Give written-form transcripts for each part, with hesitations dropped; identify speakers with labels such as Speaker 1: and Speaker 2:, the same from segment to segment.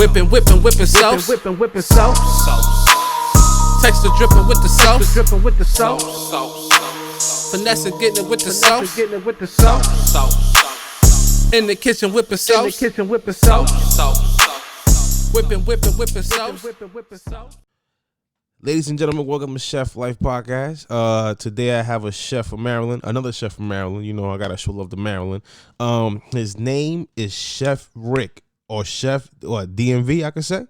Speaker 1: Whipping sauce.
Speaker 2: Whipping sauce.
Speaker 1: Texture dripping with the sauce.
Speaker 2: Dripping with the sauce.
Speaker 1: Finessing, getting it with the sauce.
Speaker 2: Getting it with the sauce.
Speaker 1: In the kitchen whipping sauce.
Speaker 2: In the kitchen whipping sauce.
Speaker 1: Whipping sauce.
Speaker 2: Whipping sauce.
Speaker 3: Ladies and gentlemen, welcome to Chef Life Podcast. Today I have a chef from Maryland, another chef from Maryland. You know, I gotta show love to Maryland. His name is Chef Rick, or Chef DMV, I could say.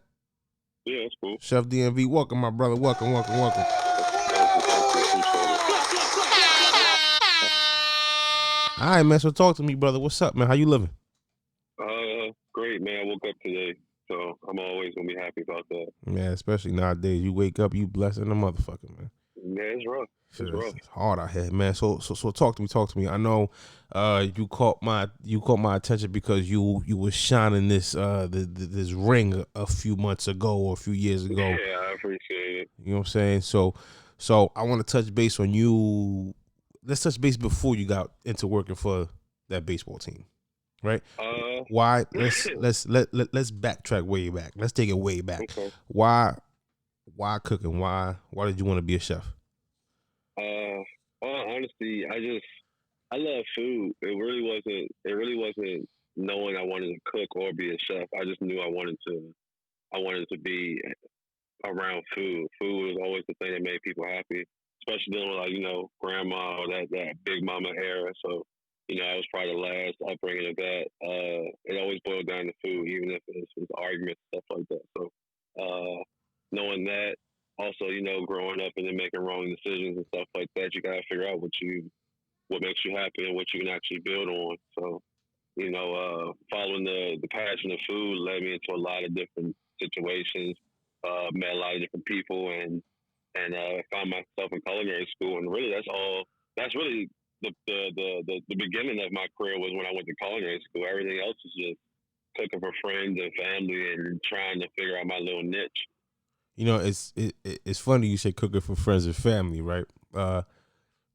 Speaker 4: Yeah, that's cool.
Speaker 3: Chef DMV, welcome, my brother. Welcome. All right, man. So talk to me, brother. What's up, man? How you living?
Speaker 4: Great, man. I woke up today, so I'm always gonna be happy about that.
Speaker 3: Man, especially nowadays, you wake up, you blessing the motherfucker, man.
Speaker 4: Yeah, it's rough.
Speaker 3: It's hard out here, man. So talk to me. I know you caught my attention because you were shining this this ring a few months ago or a few years ago.
Speaker 4: Yeah, I appreciate it.
Speaker 3: You know what I'm saying? So I want to touch base on you. Let's touch base before you got into working for that baseball team, right? Why? Let's backtrack way back. Let's take it way back.
Speaker 4: Okay.
Speaker 3: Why cooking? Why did you want to be a chef?
Speaker 4: Honestly, I love food. It really wasn't knowing I wanted to cook or be a chef. I just knew I wanted to be around food. Food was always the thing that made people happy, especially dealing with, like, grandma or that big mama era. So, I was probably the last upbringing of that. It always boiled down to food, even if it was arguments and stuff like that. So, knowing that, also, growing up and then making wrong decisions and stuff like that, you gotta figure out what makes you happy and what you can actually build on. So, following the passion of food led me into a lot of different situations, met a lot of different people, and found myself in culinary school. And really, that's really the beginning of my career was when I went to culinary school. Everything else was just cooking for friends and family and trying to figure out my little niche.
Speaker 3: It's funny you say cooking for friends and family, right?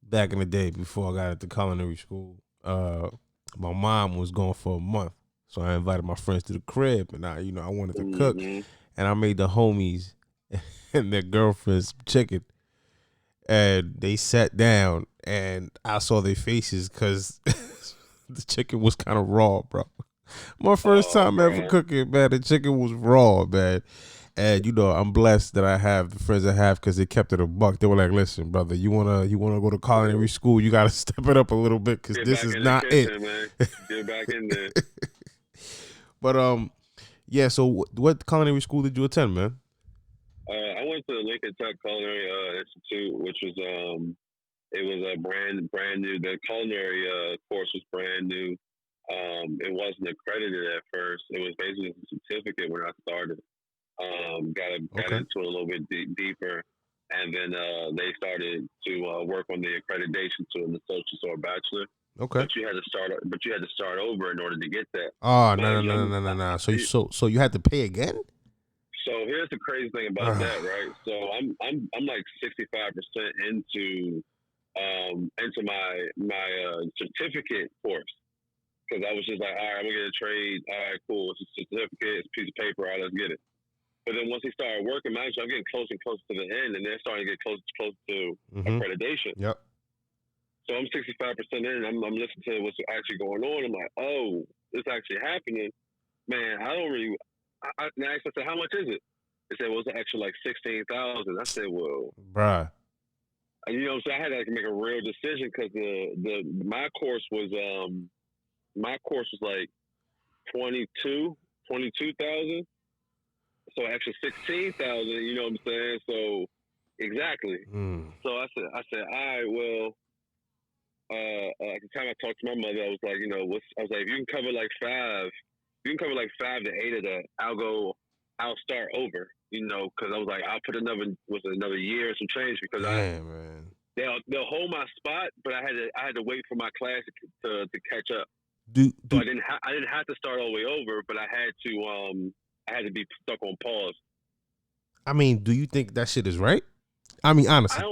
Speaker 3: Back in the day, before I got into culinary school, my mom was gone for a month, so I invited my friends to the crib, and I wanted to cook, and I made the homies and their girlfriends chicken, and they sat down, and I saw their faces because the chicken was kind of raw, bro. My first time ever cooking, man. The chicken was raw, man. And I'm blessed that I have the friends I have because they kept it a buck. They were like, "Listen, brother, you wanna go to culinary school? You gotta step it up a little bit because this is not it."
Speaker 4: Man. Get back in there.
Speaker 3: But yeah. So what culinary school did you attend, man?
Speaker 4: I went to the Lincoln Tech Culinary Institute, which was it was a brand new. The culinary course was brand new. It wasn't accredited at first. It was basically a certificate when I started. Got into it a little bit deeper, and then they started to work on the accreditation to an associate or a bachelor.
Speaker 3: Okay.
Speaker 4: But you had to start over in order to get that.
Speaker 3: Oh, no. So you had to pay again?
Speaker 4: So here's the crazy thing about that, right? So I'm like 65% into my certificate course, because I was just like, all right, I'm gonna get a trade. All right, cool. It's a certificate. It's a piece of paper. All right, let's get it. But then once he started working, I'm getting closer and closer to the end, and they're starting to get close to accreditation.
Speaker 3: Yep.
Speaker 4: So I'm 65% in, and I'm listening to what's actually going on. I'm like, oh, it's actually happening. Man, I don't really. I said, how much is it? They said, well, it's actually like $16,000. I said, well,
Speaker 3: bruh.
Speaker 4: So I had to make a real decision because my course was like 22,000. So actually 16,000. You know what I'm saying? So exactly. So I said, all right, well. At the time I talked to my mother, I was like, if you can cover like 5 to 8 of that, I'll start over, because I was like, I'll put another year or some change because
Speaker 3: man.
Speaker 4: They'll hold my spot, but I had to wait for my class to catch up.
Speaker 3: So
Speaker 4: I didn't have to start all the way over, but I had to be stuck on pause.
Speaker 3: I mean, do you think that shit is right? I mean, honestly.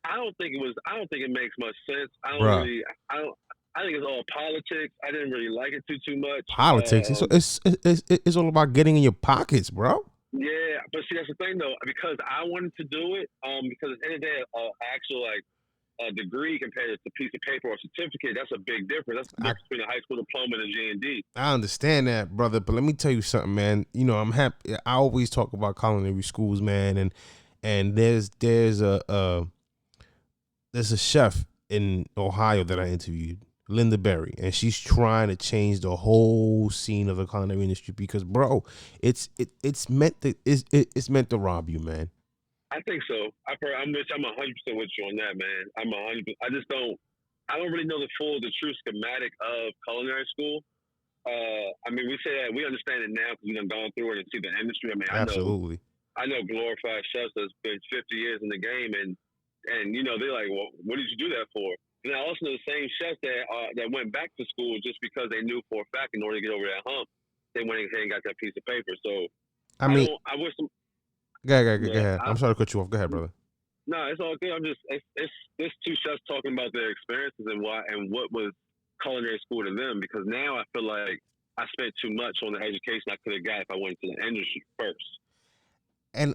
Speaker 4: I don't think it makes much sense. I I think it's all politics. I didn't really like it too much.
Speaker 3: Politics. It's all about getting in your pockets, bro.
Speaker 4: Yeah, but see, that's the thing though, because I wanted to do it. Because at the end of the day, actual like a degree compared to a piece of paper or certificate, that's a big difference. That's the difference between a high school diploma and a GED.
Speaker 3: I understand that, brother, but let me tell you something, man. You know, I'm happy. I always talk about culinary schools, man, and there's a chef in Ohio that I interviewed, Linda Berry, and she's trying to change the whole scene of the culinary industry because, bro, it's meant to rob you, man.
Speaker 4: I think so. I'm 100% with you on that, man. I'm 100%. I don't really know the true schematic of culinary school. I mean, we say that we understand it now because we've gone through it and see the industry. I mean,
Speaker 3: Absolutely.
Speaker 4: I know glorified chefs that's been 50 years in the game, and you know they're like, well, what did you do that for? And I also know the same chefs that went back to school just because they knew for a fact in order to get over that hump, they went ahead and got that piece of paper. So I wish some.
Speaker 3: Go ahead. I'm sorry to cut you off. Go ahead, brother.
Speaker 4: No, it's all good. I'm just it's two chefs talking about their experiences and what was culinary school to them, because now I feel like I spent too much on the education I could have got if I went to the industry first.
Speaker 3: And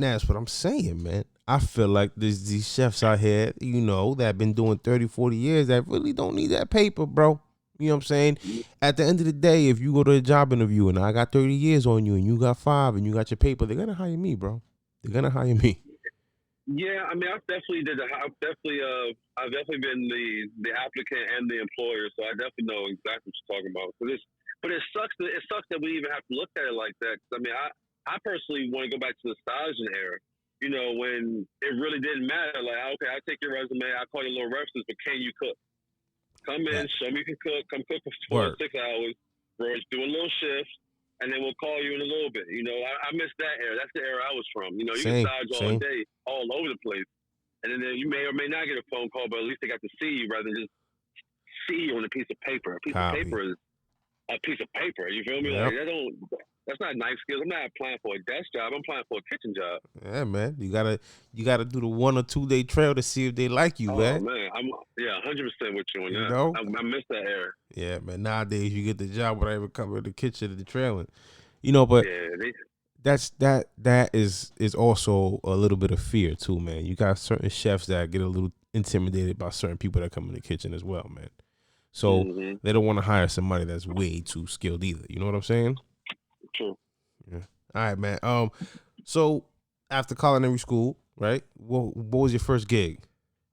Speaker 3: that's what I'm saying, man. I feel like there's these chefs out here, you know, that have been doing 30, 40 years that really don't need that paper, bro. You know what I'm saying? At the end of the day, if you go to a job interview and I got 30 years on you and you got 5 and you got your paper, they're gonna hire me, bro. They're gonna hire me.
Speaker 4: Yeah, I mean, I've definitely been the applicant and the employer, so I definitely know exactly what you're talking about. But it sucks that we even have to look at it like that. 'Cause I mean, I personally want to go back to the Stojan era. You know, when it really didn't matter. Like, okay, I'll take your resume, I'll call you little references, but can you cook? Come in, show me you can cook. Come cook for 4 to 6 hours. Bro, do a little shift, and then we'll call you in a little bit. You know, I miss that era. That's the era I was from. You know, you can dodge all day, all over the place. And then you may or may not get a phone call, but at least they got to see you rather than just see you on a piece of paper. A piece of paper is a piece of paper. You feel me?
Speaker 3: Yep.
Speaker 4: Like, that's not knife skills. I'm not applying for a desk job. I'm applying for a kitchen job.
Speaker 3: Yeah, man. You gotta do the 1 or 2 day trail to see if they like you, man.
Speaker 4: Oh man, I'm 100% with you on that.
Speaker 3: You know?
Speaker 4: I miss that era.
Speaker 3: Yeah, man. Nowadays you get the job without even coming to the kitchen and the trailing. You know, but that is also a little bit of fear too, man. You got certain chefs that get a little intimidated by certain people that come in the kitchen as well, man. So they don't want to hire somebody that's way too skilled either. You know what I'm saying?
Speaker 4: True.
Speaker 3: Yeah. All right, man. So after culinary school, right? What was your first gig?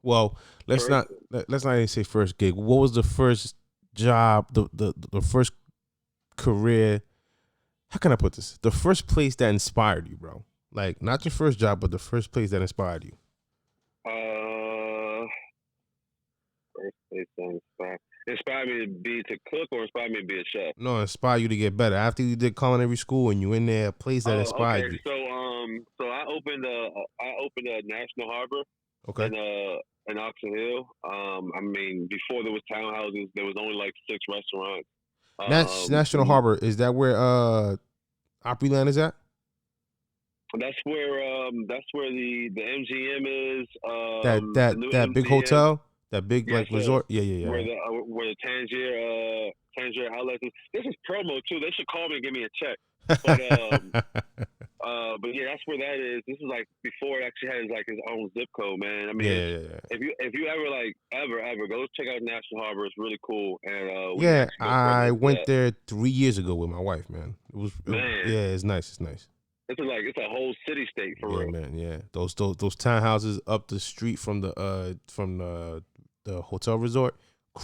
Speaker 3: Well, let's not even say first gig. What was the first job? The first career? How can I put this? The first place that inspired you, bro. Like, not your first job, but the first place that inspired you.
Speaker 4: First place that inspired me to cook, or inspired me to be a chef?
Speaker 3: No, inspired you to get better. After you did culinary school and you in there, a place that inspired you.
Speaker 4: So I opened a National Harbor.
Speaker 3: Okay.
Speaker 4: In Oxon Hill. I mean, before there was townhouses, there was only like 6 restaurants.
Speaker 3: National Harbor, is that where Opryland is at?
Speaker 4: That's where the MGM is.
Speaker 3: That big hotel, that big resort. Yeah.
Speaker 4: Where the Tangier outlet is. This is promo too. They should call me and give me a check. But yeah, that's where that is. This is like before it actually had like his own zip code, man. I mean, if you ever go check out National Harbor, it's really cool. And
Speaker 3: I went there 3 years ago with my wife, man. It's nice. It's nice.
Speaker 4: It's a whole city state for real,
Speaker 3: man. Yeah, those townhouses up the street from the hotel resort.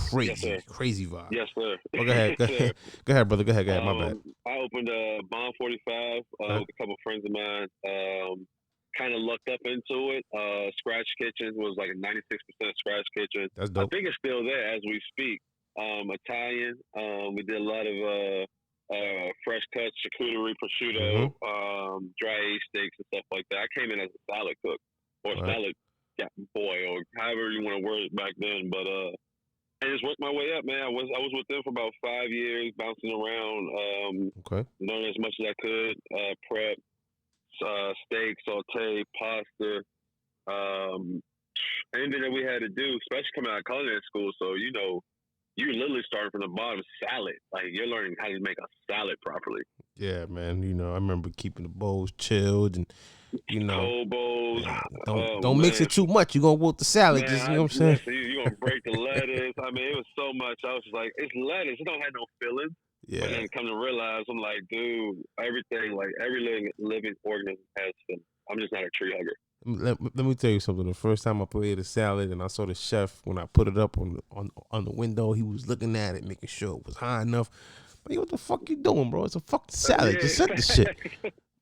Speaker 3: Crazy vibe.
Speaker 4: Yes, sir.
Speaker 3: Oh, go ahead, brother. Go ahead. My bad.
Speaker 4: I opened a Bond 45 with a couple friends of mine. Kind of lucked up into it. Scratch Kitchen was like a 96% scratch kitchen.
Speaker 3: That's dope.
Speaker 4: I think it's still there as we speak. Italian. We did a lot of fresh cuts, charcuterie, prosciutto, dry aged steaks and stuff like that. I came in as a salad cook or salad boy, or however you want to word it back then, but I just worked my way up, man. I was with them for about 5 years, bouncing around, learning as much as I could, prep, steak, saute, pasta, anything that we had to do, especially coming out of culinary school. So, you know, you're literally starting from the bottom. Salad, like you're learning how to make a salad properly.
Speaker 3: Yeah, man. I remember keeping the bowls chilled and
Speaker 4: Cold bowls.
Speaker 3: yeah,
Speaker 4: Oh
Speaker 3: don't mix
Speaker 4: man.
Speaker 3: it too much. You're gonna want the salad.
Speaker 4: Man,
Speaker 3: Just what I'm saying.
Speaker 4: listen, you're gonna break the lettuce. I mean, it was so much. I was just like, it's lettuce. It don't have no fillings. But
Speaker 3: Yeah.
Speaker 4: then come to realize, I'm like, dude, everything, like every living organism has fillings. I'm just not a tree hugger.
Speaker 3: Let me tell you something. The first time I ate a salad and I saw the chef when I put it up on the window, he was looking at it, making sure it was high enough. But what the fuck you doing, bro? It's a fucking salad. Just set the shit.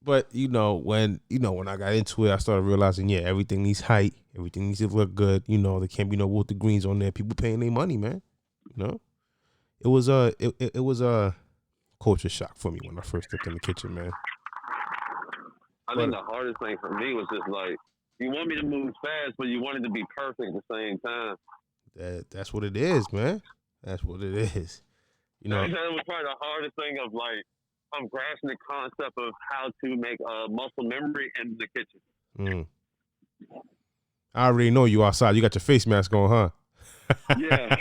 Speaker 3: But when I got into it, I started realizing, yeah, everything needs height, everything needs to look good. There can't be no Walter Greens on there. People paying their money, man. It was a culture shock for me when I first stepped in the kitchen, man.
Speaker 4: I think the hardest thing for me was just like, you want me to move fast, but you want it to be perfect at the same time.
Speaker 3: That's what it is, man. That's what it is.
Speaker 4: That was probably the hardest thing of like, I'm grasping the concept of how to make muscle memory in the kitchen.
Speaker 3: I already know you outside. You got your face mask on, huh?
Speaker 4: Yeah.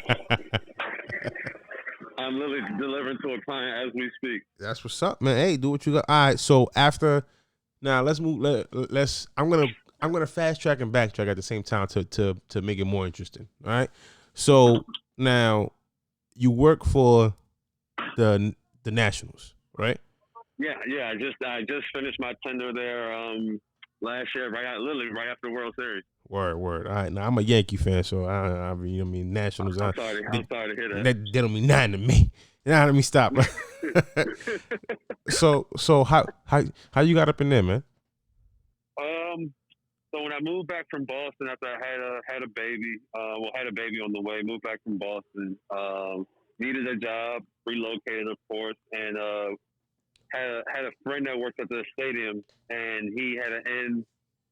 Speaker 4: I'm literally delivering to a client as we speak.
Speaker 3: That's what's up, man. Hey, do what you got. All right. So now let's move. I'm gonna fast track and backtrack at the same time to make it more interesting. All right. So now you work for the Nationals, right?
Speaker 4: Yeah. I just finished my tender there last year, right after the World Series.
Speaker 3: Word. All right. Now I'm a Yankee fan, so I mean Nationals.
Speaker 4: I'm sorry to hear that.
Speaker 3: That don't mean nothing to me. Let me stop. So how you got up in there, man?
Speaker 4: So when I moved back from Boston after I had a baby, had a baby on the way, moved back from Boston, needed a job, relocated, of course, and had a friend that worked at the stadium, and he had an in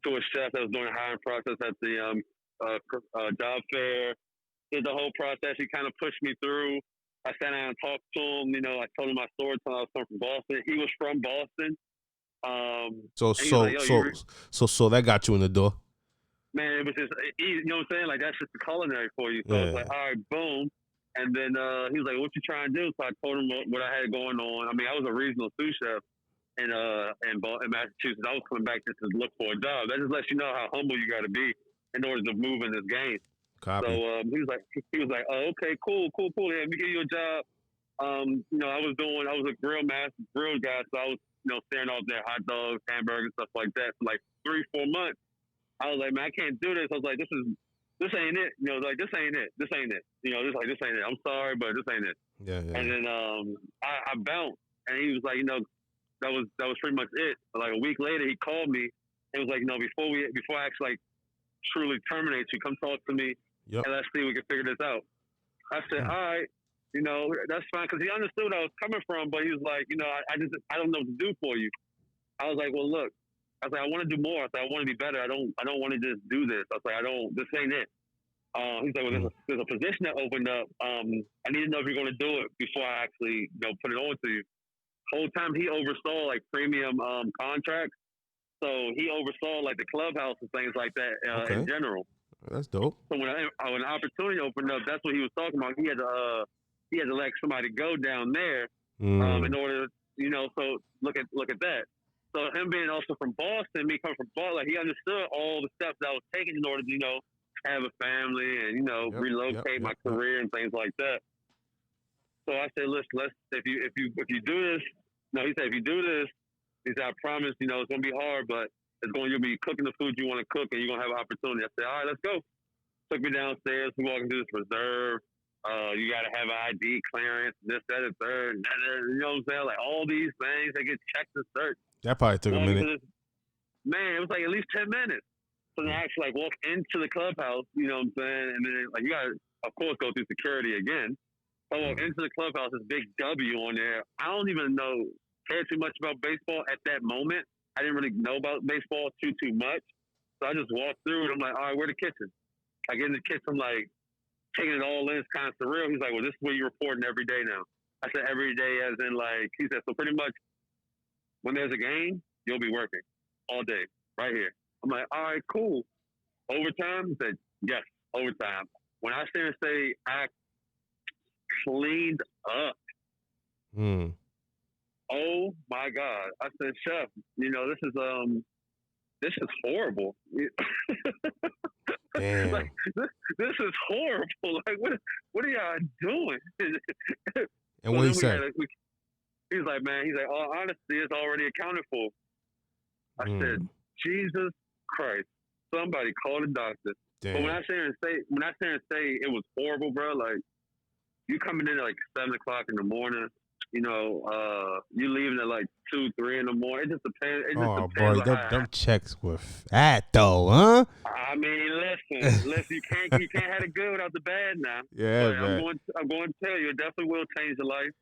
Speaker 4: to a chef that was doing a hiring process at the job fair. Did the whole process. He kind of pushed me through. I sat down and talked to him. I told him my story until I was from Boston. He was from Boston.
Speaker 3: So that got you in the door.
Speaker 4: Man, it was just easy. You know what I'm saying? Like, that's just the culinary for you. So it's like, all right, boom. And then he was like, what you trying to do? So I told him what I had going on. I mean, I was a regional sous chef in Massachusetts. I was coming back just to look for a job. That just lets you know how humble you got to be in order to move in this game.
Speaker 3: Copy.
Speaker 4: So he was like, oh, okay, cool. Yeah, let me give you a job. I was a grill guy, so I was, staring off there, hot dogs, hamburgers, stuff like that for like 3-4 months. I was like, man, I can't do this. I was like, this ain't it. This ain't it. This ain't it. This ain't it. I'm sorry, but this ain't it.
Speaker 3: Yeah.
Speaker 4: And then I bounced, and he was like, that was pretty much it. But like a week later, he called me and was like, before I actually like truly terminate you, come talk to me, and let's see if we can figure this out. I said, all right. That's fine, because he understood where I was coming from, but he was like, I don't know what to do for you. I was like, well, look, I was like, I want to do more. I said, I want to be better. I don't want to just do this. I was like, this ain't it. He's like, well, there's a position that opened up. I need to know if you're going to do it before I actually, put it on to you. Whole time he oversaw like premium contracts. So he oversaw like the clubhouse and things like that in general.
Speaker 3: That's dope.
Speaker 4: So when an opportunity opened up, that's what he was talking about. He had to let somebody go down there in order, so look at that. So him being also from Boston, me coming from Boston, like he understood all the steps that I was taking in order to, have a family and, relocate my career and things like that. So I said, listen, if you do this, he said, if you do this, he said, I promise, it's going to be hard, but you'll be cooking the food you want to cook and you're going to have an opportunity. I said, all right, let's go. Took me downstairs. We walking through this reserve. You got to have an ID clearance, this, that, and third. You know what I'm saying? Like all these things, they get checked and searched.
Speaker 3: That probably took a minute.
Speaker 4: Man, it was like at least 10 minutes. So then I actually walk into the clubhouse, you know what I'm saying? And then you got to, of course, go through security again. So I walk into the clubhouse, this big W on there. I don't even care too much about baseball at that moment. I didn't really know about baseball too much. So I just walked through and I'm like, all right, where the kitchen? I get in the kitchen, I'm like, taking it all in, it's kind of surreal. He's like, well, this is where you're reporting every day now. I said, every day as in like, he said, so pretty much when there's a game, you'll be working all day right here. I'm like, all right, cool. Overtime? He said, yes, overtime. When I stand and say cleaned up.
Speaker 3: Mm.
Speaker 4: Oh my God! I said, Chef, this is horrible.
Speaker 3: Damn.
Speaker 4: Like this is horrible. Like what are y'all doing?
Speaker 3: And what he said?
Speaker 4: He's like, man, all honesty is already accounted for. I said, Jesus Christ, somebody call the doctor.
Speaker 3: Damn.
Speaker 4: But when I sit here and say it was horrible, bro, like you coming in at like 7 o'clock in the morning, you leaving at like 2, 3 in the morning. It just depends.
Speaker 3: Bro, them checks were fat though, huh?
Speaker 4: I mean, listen, you can't have the good without the bad now.
Speaker 3: Yeah,
Speaker 4: but
Speaker 3: man.
Speaker 4: I'm going to tell you, it definitely will change your life.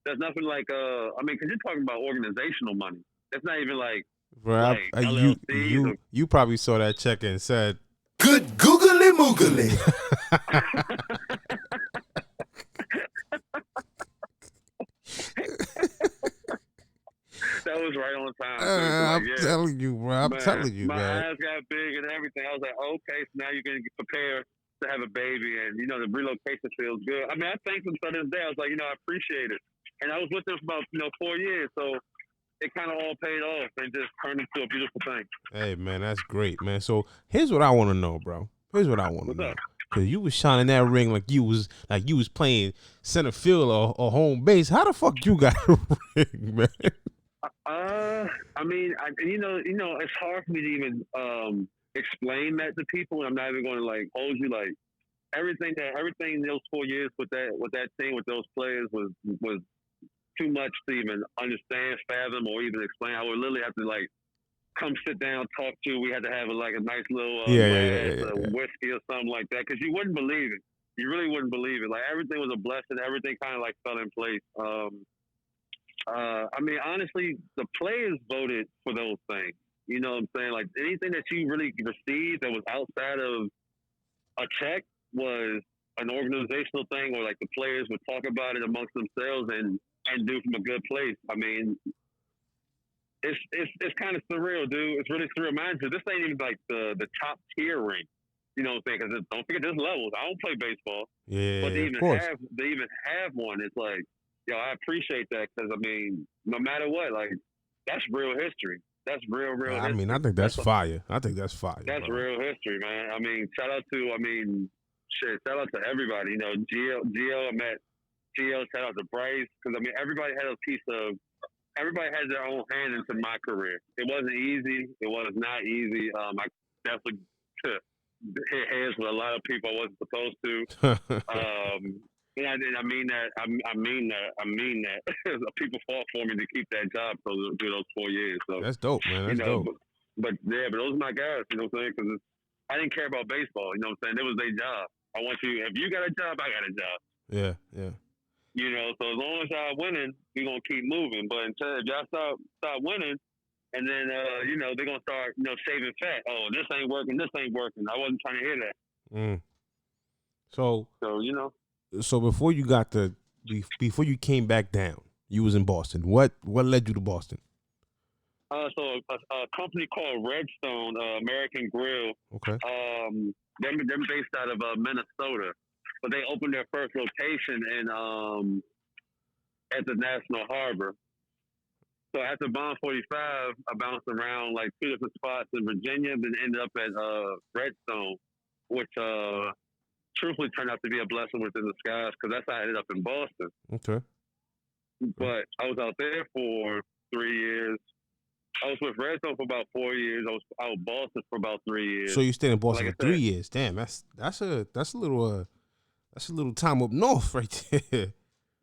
Speaker 4: There's nothing like, because you're talking about organizational money. It's not even like,
Speaker 3: bro, you probably saw that check and said,
Speaker 2: Good googly moogly.
Speaker 4: That was right on time.
Speaker 3: I'm telling you, bro. Telling you,
Speaker 4: my
Speaker 3: man.
Speaker 4: My eyes got big and everything. I was like, okay, so now you're going to prepare to have a baby, and, the relocation feels good. I mean, I thanked them for this day. I was like, I appreciate it. And I was with them for about, 4 years, so it kind of all paid off and just turned into a beautiful thing.
Speaker 3: Hey, man, that's great, man. So here's what I want to know, bro. Here's what I want to know. Cause you was shining that ring like you was playing center field or home base. How the fuck you got a ring, man?
Speaker 4: I mean, it's hard for me to even explain that to people. I'm not even going to like hold you. Like everything in those 4 years with that team, with those players was too much to even understand, fathom, or even explain. I would literally have to like come sit down, talk to. We had to have a nice little whiskey or something like that, because you wouldn't believe it. You really wouldn't believe it. Like everything was a blessing. Everything kind of like fell in place. I mean, honestly, the players voted for those things. You know what I'm saying? Like anything that you really received that was outside of a check was an organizational thing, or like the players would talk about it amongst themselves and do from a good place. I mean, it's kind of surreal, dude. It's really surreal. Mind you, this ain't even like the top tier ring. You know what I'm saying? Because don't forget, there's levels. I don't play baseball.
Speaker 3: Yeah,
Speaker 4: but they even have one. It's like, yo, I appreciate that, because I mean, no matter what, like that's real history. That's real history.
Speaker 3: I mean, I think that's fire. I think that's fire.
Speaker 4: That's real history, man. I mean, shout out to everybody. Gio, I met Gio. Shout out to Bryce, because I mean, everybody had their own hand into my career. It wasn't easy. It was not easy. I definitely hit heads with a lot of people I wasn't supposed to. Yeah, I mean that. I mean that. People fought for me to keep that job through those 4 years. So
Speaker 3: that's dope, man. That's dope.
Speaker 4: But those are my guys. You know what I'm saying? Because I didn't care about baseball. You know what I'm saying? It was their job. I want you. If you got a job, I got a job.
Speaker 3: Yeah.
Speaker 4: So as long as y'all winning, we gonna keep moving. But until if y'all start winning, and then they're gonna start shaving fat. Oh, this ain't working. This ain't working. I wasn't trying to hear that.
Speaker 3: So So before you came back down, you was in Boston. What led you to Boston?
Speaker 4: So a company called Redstone American Grill.
Speaker 3: Okay.
Speaker 4: They're based out of Minnesota, but they opened their first location at the National Harbor. So after Bond 45, I bounced around like 2 different spots in Virginia, then ended up at Redstone, which truthfully turned out to be a blessing within the skies, because that's how I ended up in Boston.
Speaker 3: Okay.
Speaker 4: But I was out there for 3 years. I was with Redstone for about 4 years. I was out in Boston for about 3 years.
Speaker 3: So you stayed in Boston for 3 years. Damn, that's a little time up north right there.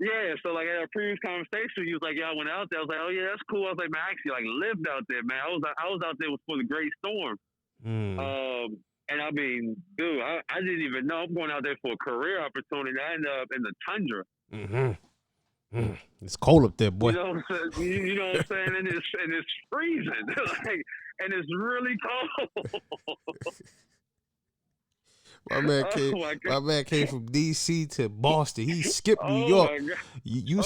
Speaker 4: Yeah, so like at a previous conversation, he was like, "Yeah, I went out there." I was like, "Oh yeah, that's cool." I was like, "Man, I actually like lived out there, man. I was out there for the Great Storm." And I mean, dude, I didn't even know I'm going out there for a career opportunity. I ended up in the tundra.
Speaker 3: It's cold up there, boy.
Speaker 4: You know what I'm saying? And it's freezing, and it's really cold.
Speaker 3: My man came from D.C. to Boston. He skipped New York. You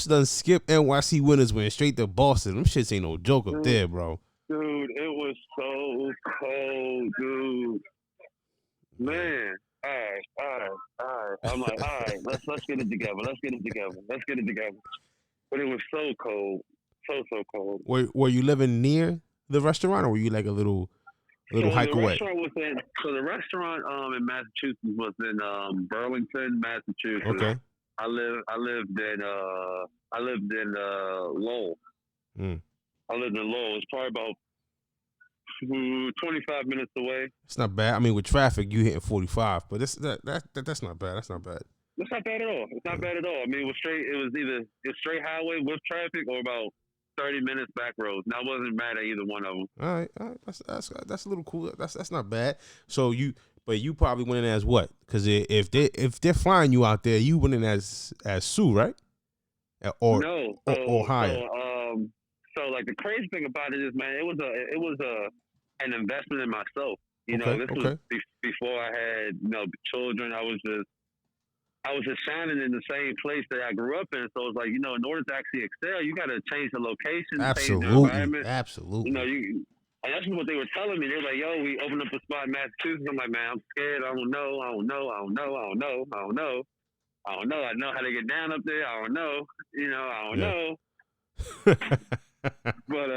Speaker 3: done skip NYC winners, went straight to Boston. Them shits ain't no joke up there, bro.
Speaker 4: Dude, it was so cold, dude. Man, all right. I'm like, all right, let's get it together. Let's get it together. But it was so cold, so cold.
Speaker 3: Were you living near the restaurant, or were you like a little hike
Speaker 4: the
Speaker 3: away?
Speaker 4: Restaurant was in, so the restaurant in Massachusetts was in Burlington, Massachusetts.
Speaker 3: Okay.
Speaker 4: I lived in Lowell.
Speaker 3: Mm.
Speaker 4: I lived in Lowell. It's probably about 25 minutes away.
Speaker 3: It's not bad. I mean, with traffic, you hitting 45, but that's not bad. That's not bad.
Speaker 4: It's not bad at all. It's not bad at all. I mean, it was either straight highway with traffic or about 30 minutes back roads. And I wasn't mad at either one of them.
Speaker 3: All right. That's a little cool. That's not bad. So you probably went in as what? Because if they're flying you out there, you went in as Sue, right? Or higher.
Speaker 4: So like the crazy thing about it is, man, it was an investment in myself. You know, this was before I had children. I was just shining in the same place that I grew up in. So it's like, in order to actually excel, you got to change the location, change the environment.
Speaker 3: Absolutely.
Speaker 4: And that's what they were telling me. They were like, yo, we opened up a spot in Massachusetts. I'm like, man, I'm scared. I don't know. I know how to get down up there. I don't know. I don't know. But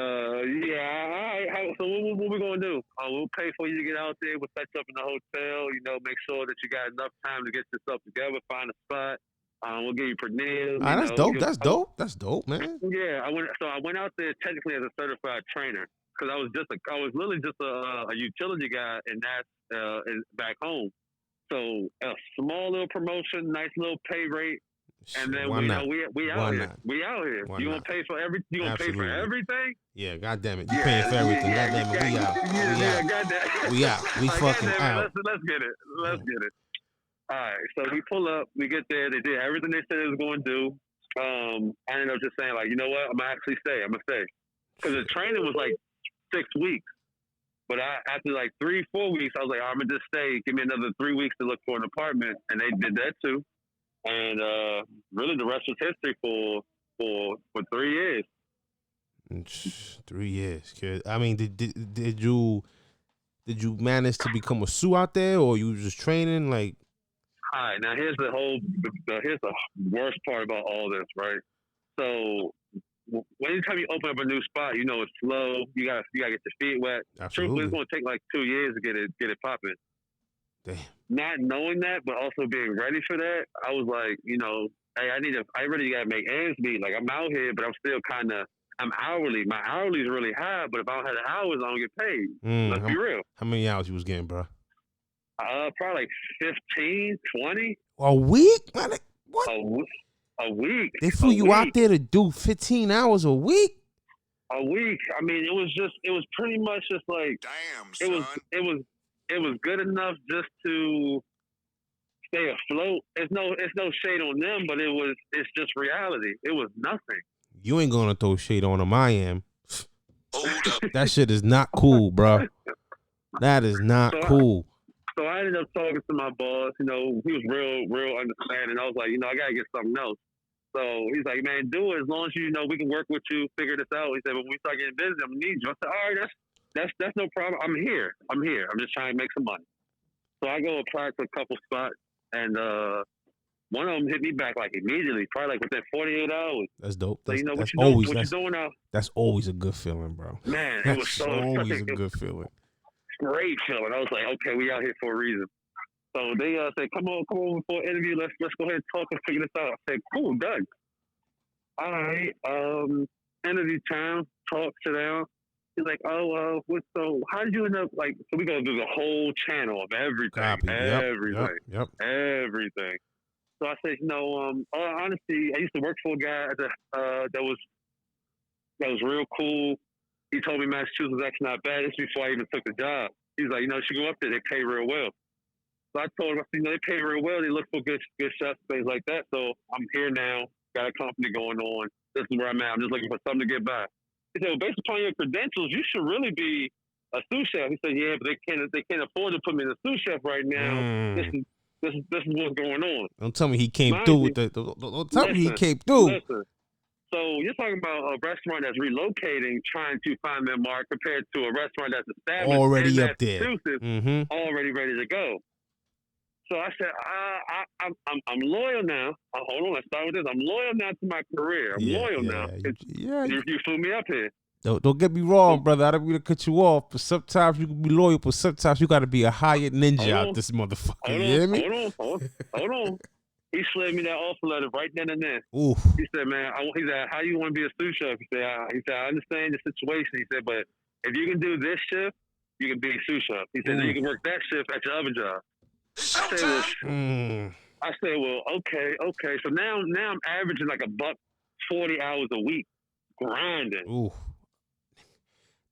Speaker 4: so what we gonna do? We'll pay for you to get out there. We'll set you up in the hotel. Make sure that you got enough time to get yourself together, find a spot. We'll give you per diem.
Speaker 3: That's dope. That's dope, man.
Speaker 4: Yeah, I went out there technically as a certified trainer because I was literally just a utility guy, and that's back home. So a small little promotion, nice little pay rate. And then we out here. You gonna pay for everything? You gonna pay for everything?
Speaker 3: Yeah, goddamn it. You paying for everything. Goddamn it. We out. We out. We fucking out.
Speaker 4: Let's get it. All right. So we pull up. We get there. They did everything they said they was going to do. I ended up just saying like, you know what? I'm gonna actually stay. I'm gonna stay because the training was like 6 weeks. But after like 3-4 weeks, I was like, I'm gonna just stay. Give me another 3 weeks to look for an apartment, and they did that too. And really, the rest was history for 3 years.
Speaker 3: 3 years, kid. I mean, did you manage to become a Sioux out there, or you just training? Like,
Speaker 4: all right. Now here's the worst part about all this, right? So anytime you open up a new spot, it's slow. You gotta get your feet wet.
Speaker 3: Absolutely.
Speaker 4: Truthfully, it's gonna take like 2 years to get it popping.
Speaker 3: Damn.
Speaker 4: Not knowing that, but also being ready for that, I was like, hey, I really got to make ends meet. Like, I'm out here, but I'm still I'm hourly. My hourly is really high, but if I don't have the hours, I don't get paid. Let's be real.
Speaker 3: How many hours you was getting, bro?
Speaker 4: Probably like 15, 20.
Speaker 3: A week? Man, what?
Speaker 4: A week.
Speaker 3: They flew you out there to do 15 hours a week?
Speaker 4: A week. I mean, it was pretty much just like,
Speaker 2: damn, son.
Speaker 4: It was good enough just to stay afloat. It's no shade on them, but it's just reality. It was nothing.
Speaker 3: You ain't gonna throw shade on them. I am.
Speaker 2: Hold up.
Speaker 3: That shit is not cool, bro. That is not cool.
Speaker 4: So I ended up talking to my boss. He was real understanding. I was like, I gotta get something else. So he's like, man, do it as long as we can work with you, figure this out. He said, when we start getting busy, I'm gonna need you. I said, all right, that's no problem. I'm here. I'm just trying to make some money. So I go apply to a couple spots, and one of them hit me back like immediately, probably like within 48 hours.
Speaker 3: That's dope.
Speaker 4: So
Speaker 3: that's
Speaker 4: what
Speaker 3: always
Speaker 4: you're doing now?
Speaker 3: That's always a good feeling, bro.
Speaker 4: Man, it was
Speaker 3: always a good feeling.
Speaker 4: Great feeling. I was like, okay, we out here for a reason. So they said, come on over for an interview. Let's go ahead and talk and figure this out. I said, cool, done. All right. Interview time. Talk, sit down. He's like, so how did you end up, like, so we go through the whole channel of everything.
Speaker 3: Copy. Yep.
Speaker 4: Everything. So I said, honestly, I used to work for a guy that was real cool. He told me Massachusetts was actually not bad. This is before I even took the job. He's like, you should go up there. They pay real well. So I told him, they pay real well. They look for good chefs, things like that. So I'm here now. Got a company going on. This is where I'm at. I'm just looking for something to get by. He said, well, based upon your credentials, you should really be a sous chef. He said, yeah, but they can't afford to put me in a sous chef right now. This is what's going on.
Speaker 3: Don't tell me he came through with the. Don't tell me he came through.
Speaker 4: Listen. So you're talking about a restaurant that's relocating, trying to find their mark, compared to a restaurant that's established
Speaker 3: already
Speaker 4: in
Speaker 3: up there,
Speaker 4: already ready to go. So I said, I'm loyal now. Hold on, let's start with this. I'm loyal now to my career. I'm loyal now. You flew me up here.
Speaker 3: Don't get me wrong, brother. I don't mean to cut you off, but sometimes you can be loyal, but sometimes you got to be a hired ninja out this motherfucker. You hear me?
Speaker 4: Hold on. He slid me that offer letter right then and there.
Speaker 3: Ooh.
Speaker 4: He said, man, he said, how you want to be a sous chef? He said, I understand the situation. He said, but if you can do this shift, you can be a sous chef. He said, then you can work that shift at your other job. I said, well, okay. So now I'm averaging like $140 hours a week, grinding.
Speaker 3: Ooh.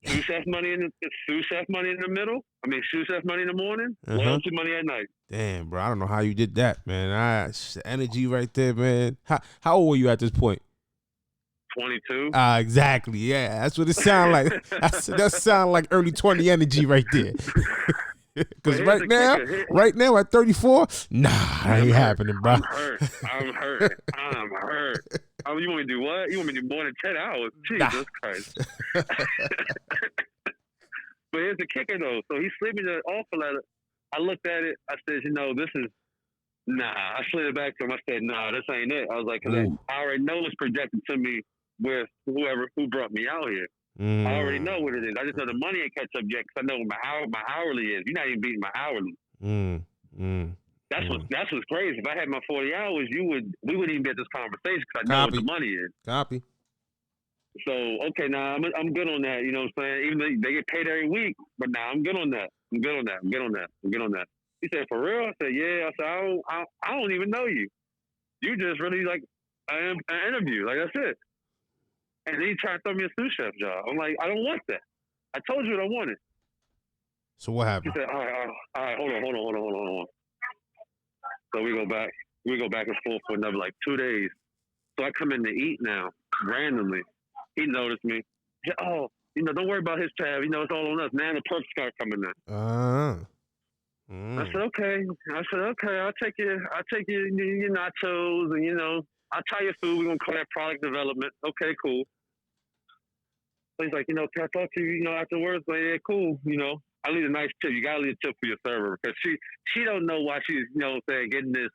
Speaker 4: Sous chef money in the middle. I mean, sous chef money in the morning. Loyalty money at night.
Speaker 3: Damn, bro. I don't know how you did that, man. Energy right there, man. How old were you at this point?
Speaker 4: 22.
Speaker 3: Exactly. Yeah, that's what it sound like. That sound like early 20 energy right there. Because right now at 34, nah, that ain't happening, bro.
Speaker 4: I'm hurt. Oh, you want me to do what? You want me to do more than 10 hours? Jesus Christ. But here's the kicker, though. So he slid me the offer letter. I looked at it. I said, this is, nah. I slid it back to him. I said, nah, this ain't it. I was like, 'cause I already know it's projected to me with who brought me out here. I already know what it is. I just know the money ain't catch up yet because I know what my hourly is. You're not even beating my hourly. That's what's crazy. If I had my 40 hours, we wouldn't even be at this conversation because I know what the money is.
Speaker 3: Copy.
Speaker 4: So okay, now I'm good on that. You know what I'm saying? Even though they get paid every week, but now I'm good on that. I'm good on that. He said, for real? I said, yeah. I said, I don't even know you. You just really like an interview. Like, that's it. And then he tried to throw me a sous chef job. I'm like, I don't want that. I told you what I wanted.
Speaker 3: So what happened?
Speaker 4: He said, all right, hold on. So we go back and forth for another like 2 days. So I come in to eat now, randomly. He noticed me. He said, don't worry about his tab. It's all on us. Now the perks start coming in. I said, okay. I'll take your nachos and, I'll try your food. We're going to call that product development. Okay, cool. So he's like, can I talk to you, afterwards? Like, yeah, cool. I leave a nice tip. You got to leave a tip for your server because she don't know why she's, getting this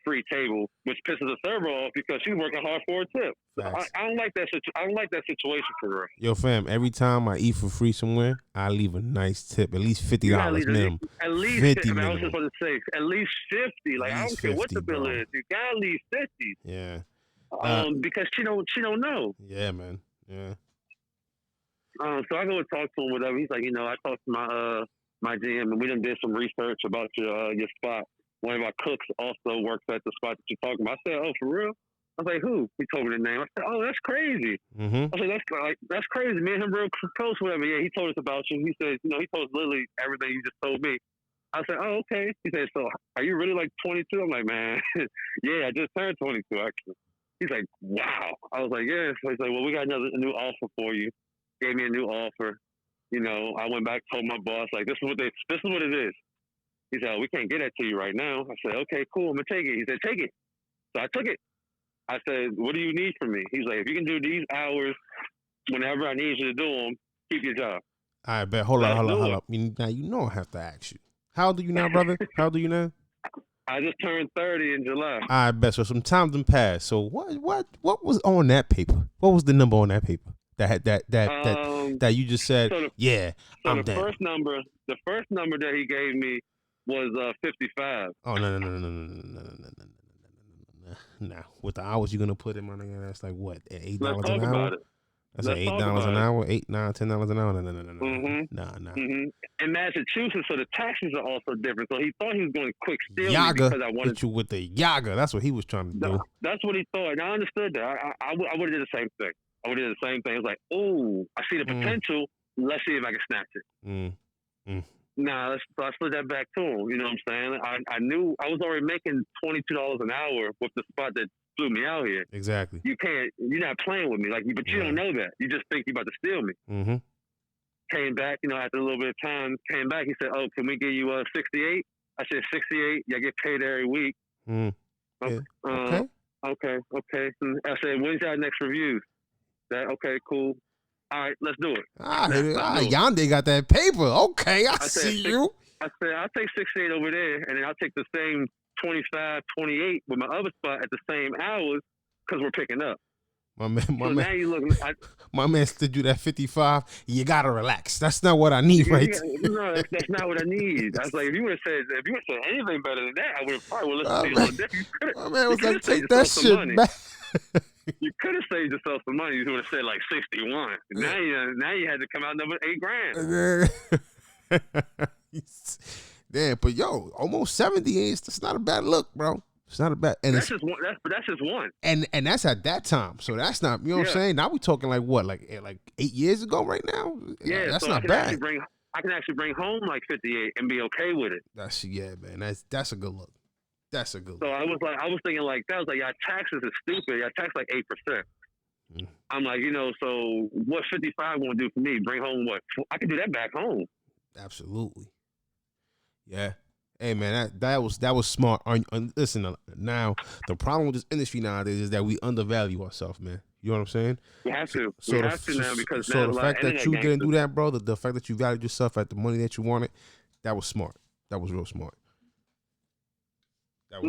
Speaker 4: free table, which pisses the server off because she's working hard for a tip. So I don't like that. I don't like that situation for her.
Speaker 3: Yo, fam, every time I eat for free somewhere, I leave a nice tip, at least $50 minimum.
Speaker 4: At least 50 minimum. I was just going to say, at least 50. Like, I don't care what the bill is. You gotta leave 50.
Speaker 3: Yeah.
Speaker 4: Because she don't know.
Speaker 3: Yeah, man. Yeah.
Speaker 4: So I go and talk to him, whatever. He's like, I talked to my GM, and we done did some research about your spot. One of our cooks also works at the spot that you're talking about. I said, oh, for real? I was like, who? He told me the name. I said, oh, that's crazy. I said, that's crazy. Me and him real close, whatever. Yeah, he told us about you. He said, he told us literally everything you just told me. I said, oh, okay. He said, so are you really like 22? I'm like, man, yeah, I just turned 22, actually. He's like, wow. I was like, yeah. So he's like, well, we got a new offer for you. Gave me a new offer. I went back, told my boss, like, this is what it is. He said, oh, we can't get that to you right now. I said, okay, cool. I'm going to take it. He said, take it. So I took it. I said, what do you need from me? He's like, if you can do these hours whenever I need you to do them, keep your job.
Speaker 3: All right, bet. Hold up. Now, I have to ask you. How old are you now, brother? How old are you now?
Speaker 4: I just turned 30 in July.
Speaker 3: I bet. So some time done passed. So what was on that paper? What was the number on that paper? That you just said, I'm
Speaker 4: the first number that he gave me was 55.
Speaker 3: Oh no. Nah, with the hours you're gonna put in, my nigga, that's like what, $8 an hour? That's like $8 an hour, $8, $9, $10 an hour. No. Nah.
Speaker 4: In Massachusetts, so the taxes are also different. So he thought he was going to quick steal
Speaker 3: Yaga,
Speaker 4: me because I wanted
Speaker 3: hit you with the Yaga. That's what he was trying to do.
Speaker 4: That's what he thought, and I understood that. I would have did the same thing. I would have did the same thing. It was like, oh, I see the potential. Let's see if I can snatch it. Nah, so I slid that back to him. You know what I'm saying? I knew I was already making $22 an hour with the spot that flew me out here.
Speaker 3: Exactly.
Speaker 4: You're not playing with me, but you don't know that. You just think you're about to steal me. Came back, after a little bit of time, came back. He said, oh, can we give you 68? I said, 68. I get paid every week.
Speaker 3: Okay.
Speaker 4: Okay. I said, when's our next review? Okay, cool. All right, let's do it.
Speaker 3: Yonde got that paper. Okay, I see you.
Speaker 4: I said, I'll take 68 over there, and then I'll take the same 25, 28 with my other spot at the same hours because we're picking up.
Speaker 3: My man,
Speaker 4: So now you look.
Speaker 3: my man stood you that 55. You gotta relax. That's not what I need, right?
Speaker 4: No, that's not what I need. I was like, if you would have said anything better than that, I would have probably listened to you a little different.
Speaker 3: My man was like, take that shit back.
Speaker 4: You could have saved yourself some money. You would have said like 61. Now you had to come out number $8,000.
Speaker 3: Damn, but yo, almost 70 that's not a bad look, bro. It's not a bad, and
Speaker 4: that's just one. That's just one.
Speaker 3: And that's at that time, so that's not. You know what I'm saying? Now we talking like what, like 8 years ago, right now.
Speaker 4: Yeah,
Speaker 3: that's
Speaker 4: so
Speaker 3: not bad.
Speaker 4: I can actually bring home like 58 and be okay with it.
Speaker 3: Man. That's a good look. That's a good look.
Speaker 4: So I was thinking like that. I was like, y'all taxes is stupid. Y'all tax like 8%. I'm like, so what 55 gonna do for me? Bring home what? I can do that back home.
Speaker 3: Absolutely. Yeah. Hey man, that was smart. Listen, now the problem with this industry nowadays is that we undervalue ourselves, man. You know what I'm saying?
Speaker 4: We have to. We have to now because now
Speaker 3: the fact that you didn't do that, bro, the fact that you valued yourself at the money that you wanted, that was smart. That was real smart.
Speaker 4: I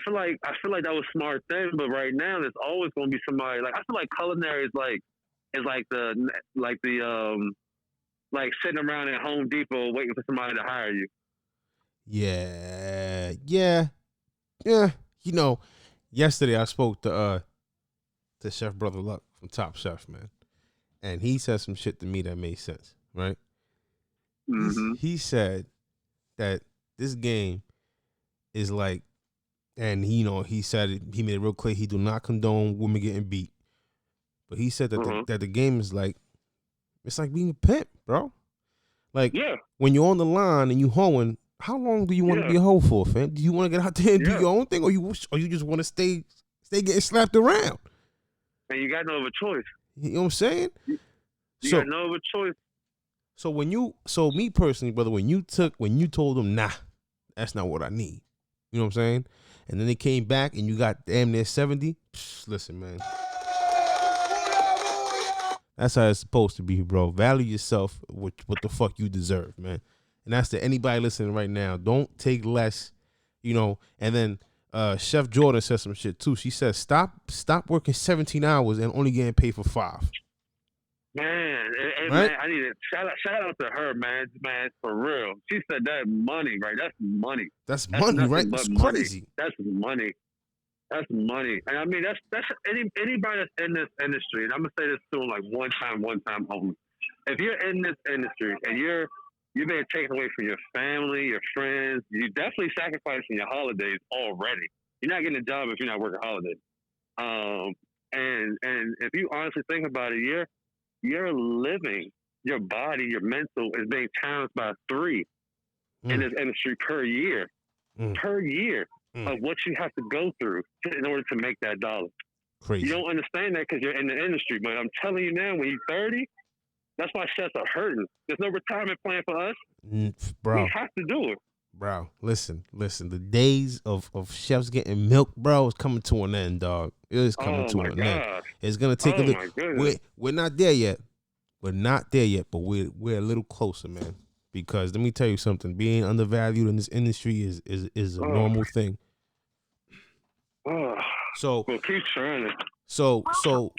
Speaker 4: feel like that was smart then, but right now there's always going to be somebody. Like I feel like culinary is like sitting around at Home Depot waiting for somebody to hire you.
Speaker 3: Yeah. Yesterday I spoke to Chef Brother Luck from Top Chef, man, and he said some shit to me that made sense, right?
Speaker 4: Mm-hmm.
Speaker 3: He said that this game is like, and he said it, he made it real clear he do not condone women getting beat, but he said that that the game is like, it's like being a pimp, bro. Like when you're on the line and you hoeing, how long do you want to be a hoe for, fam? Do you want to get out there and do your own thing, or you just want to stay getting slapped around?
Speaker 4: And you got no other choice.
Speaker 3: You know what I'm saying?
Speaker 4: You got no other choice.
Speaker 3: So me personally, brother, when you told them, nah, that's not what I need. You know what I'm saying? And then they came back and you got damn near 70. Listen, man. That's how it's supposed to be, bro. Value yourself what the fuck you deserve, man. And that's to anybody listening right now. Don't take less, And then Chef Jordan said some shit too. She said, stop working 17 hours and only getting paid for 5.
Speaker 4: Man,
Speaker 3: right?
Speaker 4: Man, I need to shout out to her, man, for real. She said that money, right? That's money.
Speaker 3: That's money, right? That's crazy.
Speaker 4: That's money. That's money. And I mean, that's anybody that's in this industry, and I'm gonna say this to them like one time only. If you're in this industry and you're being taken away from your family, your friends, you definitely sacrificing your holidays already. You're not getting a job if you're not working holidays. And if you honestly think about it, you're living, your body, your mental is being times by 3 in this industry per year. Of what you have to go through in order to make that dollar.
Speaker 3: Crazy.
Speaker 4: You don't understand that because you're in the industry, but I'm telling you now, when you're 30, that's why chefs are hurting. There's no retirement plan for us.
Speaker 3: Bro.
Speaker 4: We have to do it.
Speaker 3: Bro, listen. The days of chefs getting milk, bro, is coming to an end, dog. It is coming to an end. It's gonna take a little. We're not there yet. We're not there yet, but we're a little closer, man. Because let me tell you something, being undervalued in this industry is a normal thing. So
Speaker 4: well, keep trying it.
Speaker 3: So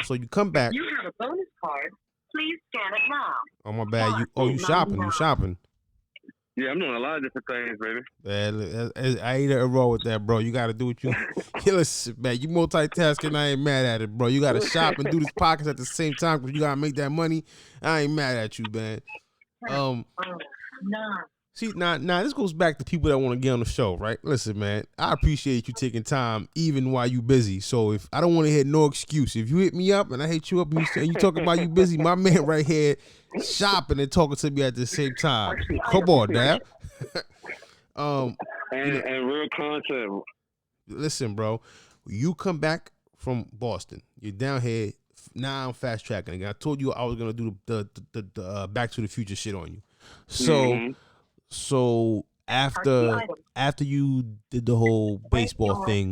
Speaker 3: you come back.
Speaker 5: You have a bonus card. Please scan it now.
Speaker 3: Oh my bad. You shopping? You shopping?
Speaker 4: Yeah, I'm doing a lot of different things, baby.
Speaker 3: Man, I ain't nothing wrong with that, bro. You got to do what you. Listen, man, you multitasking. I ain't mad at it, bro. You got to shop and do this podcast at the same time because you got to make that money. I ain't mad at you, man. See, now this goes back to people that want to get on the show, right? Listen, man, I appreciate you taking time even while you busy. So if I don't want to hear no excuse, if you hit me up and I hit you up and you talking about you busy, my man right here shopping and talking to me at the same time. Come on, Dad.
Speaker 4: And real content.
Speaker 3: Listen, bro, you come back from Boston. You're down here. Now I'm fast tracking again. I told you I was gonna do the Back to the Future shit on you. So after you did the whole baseball thing,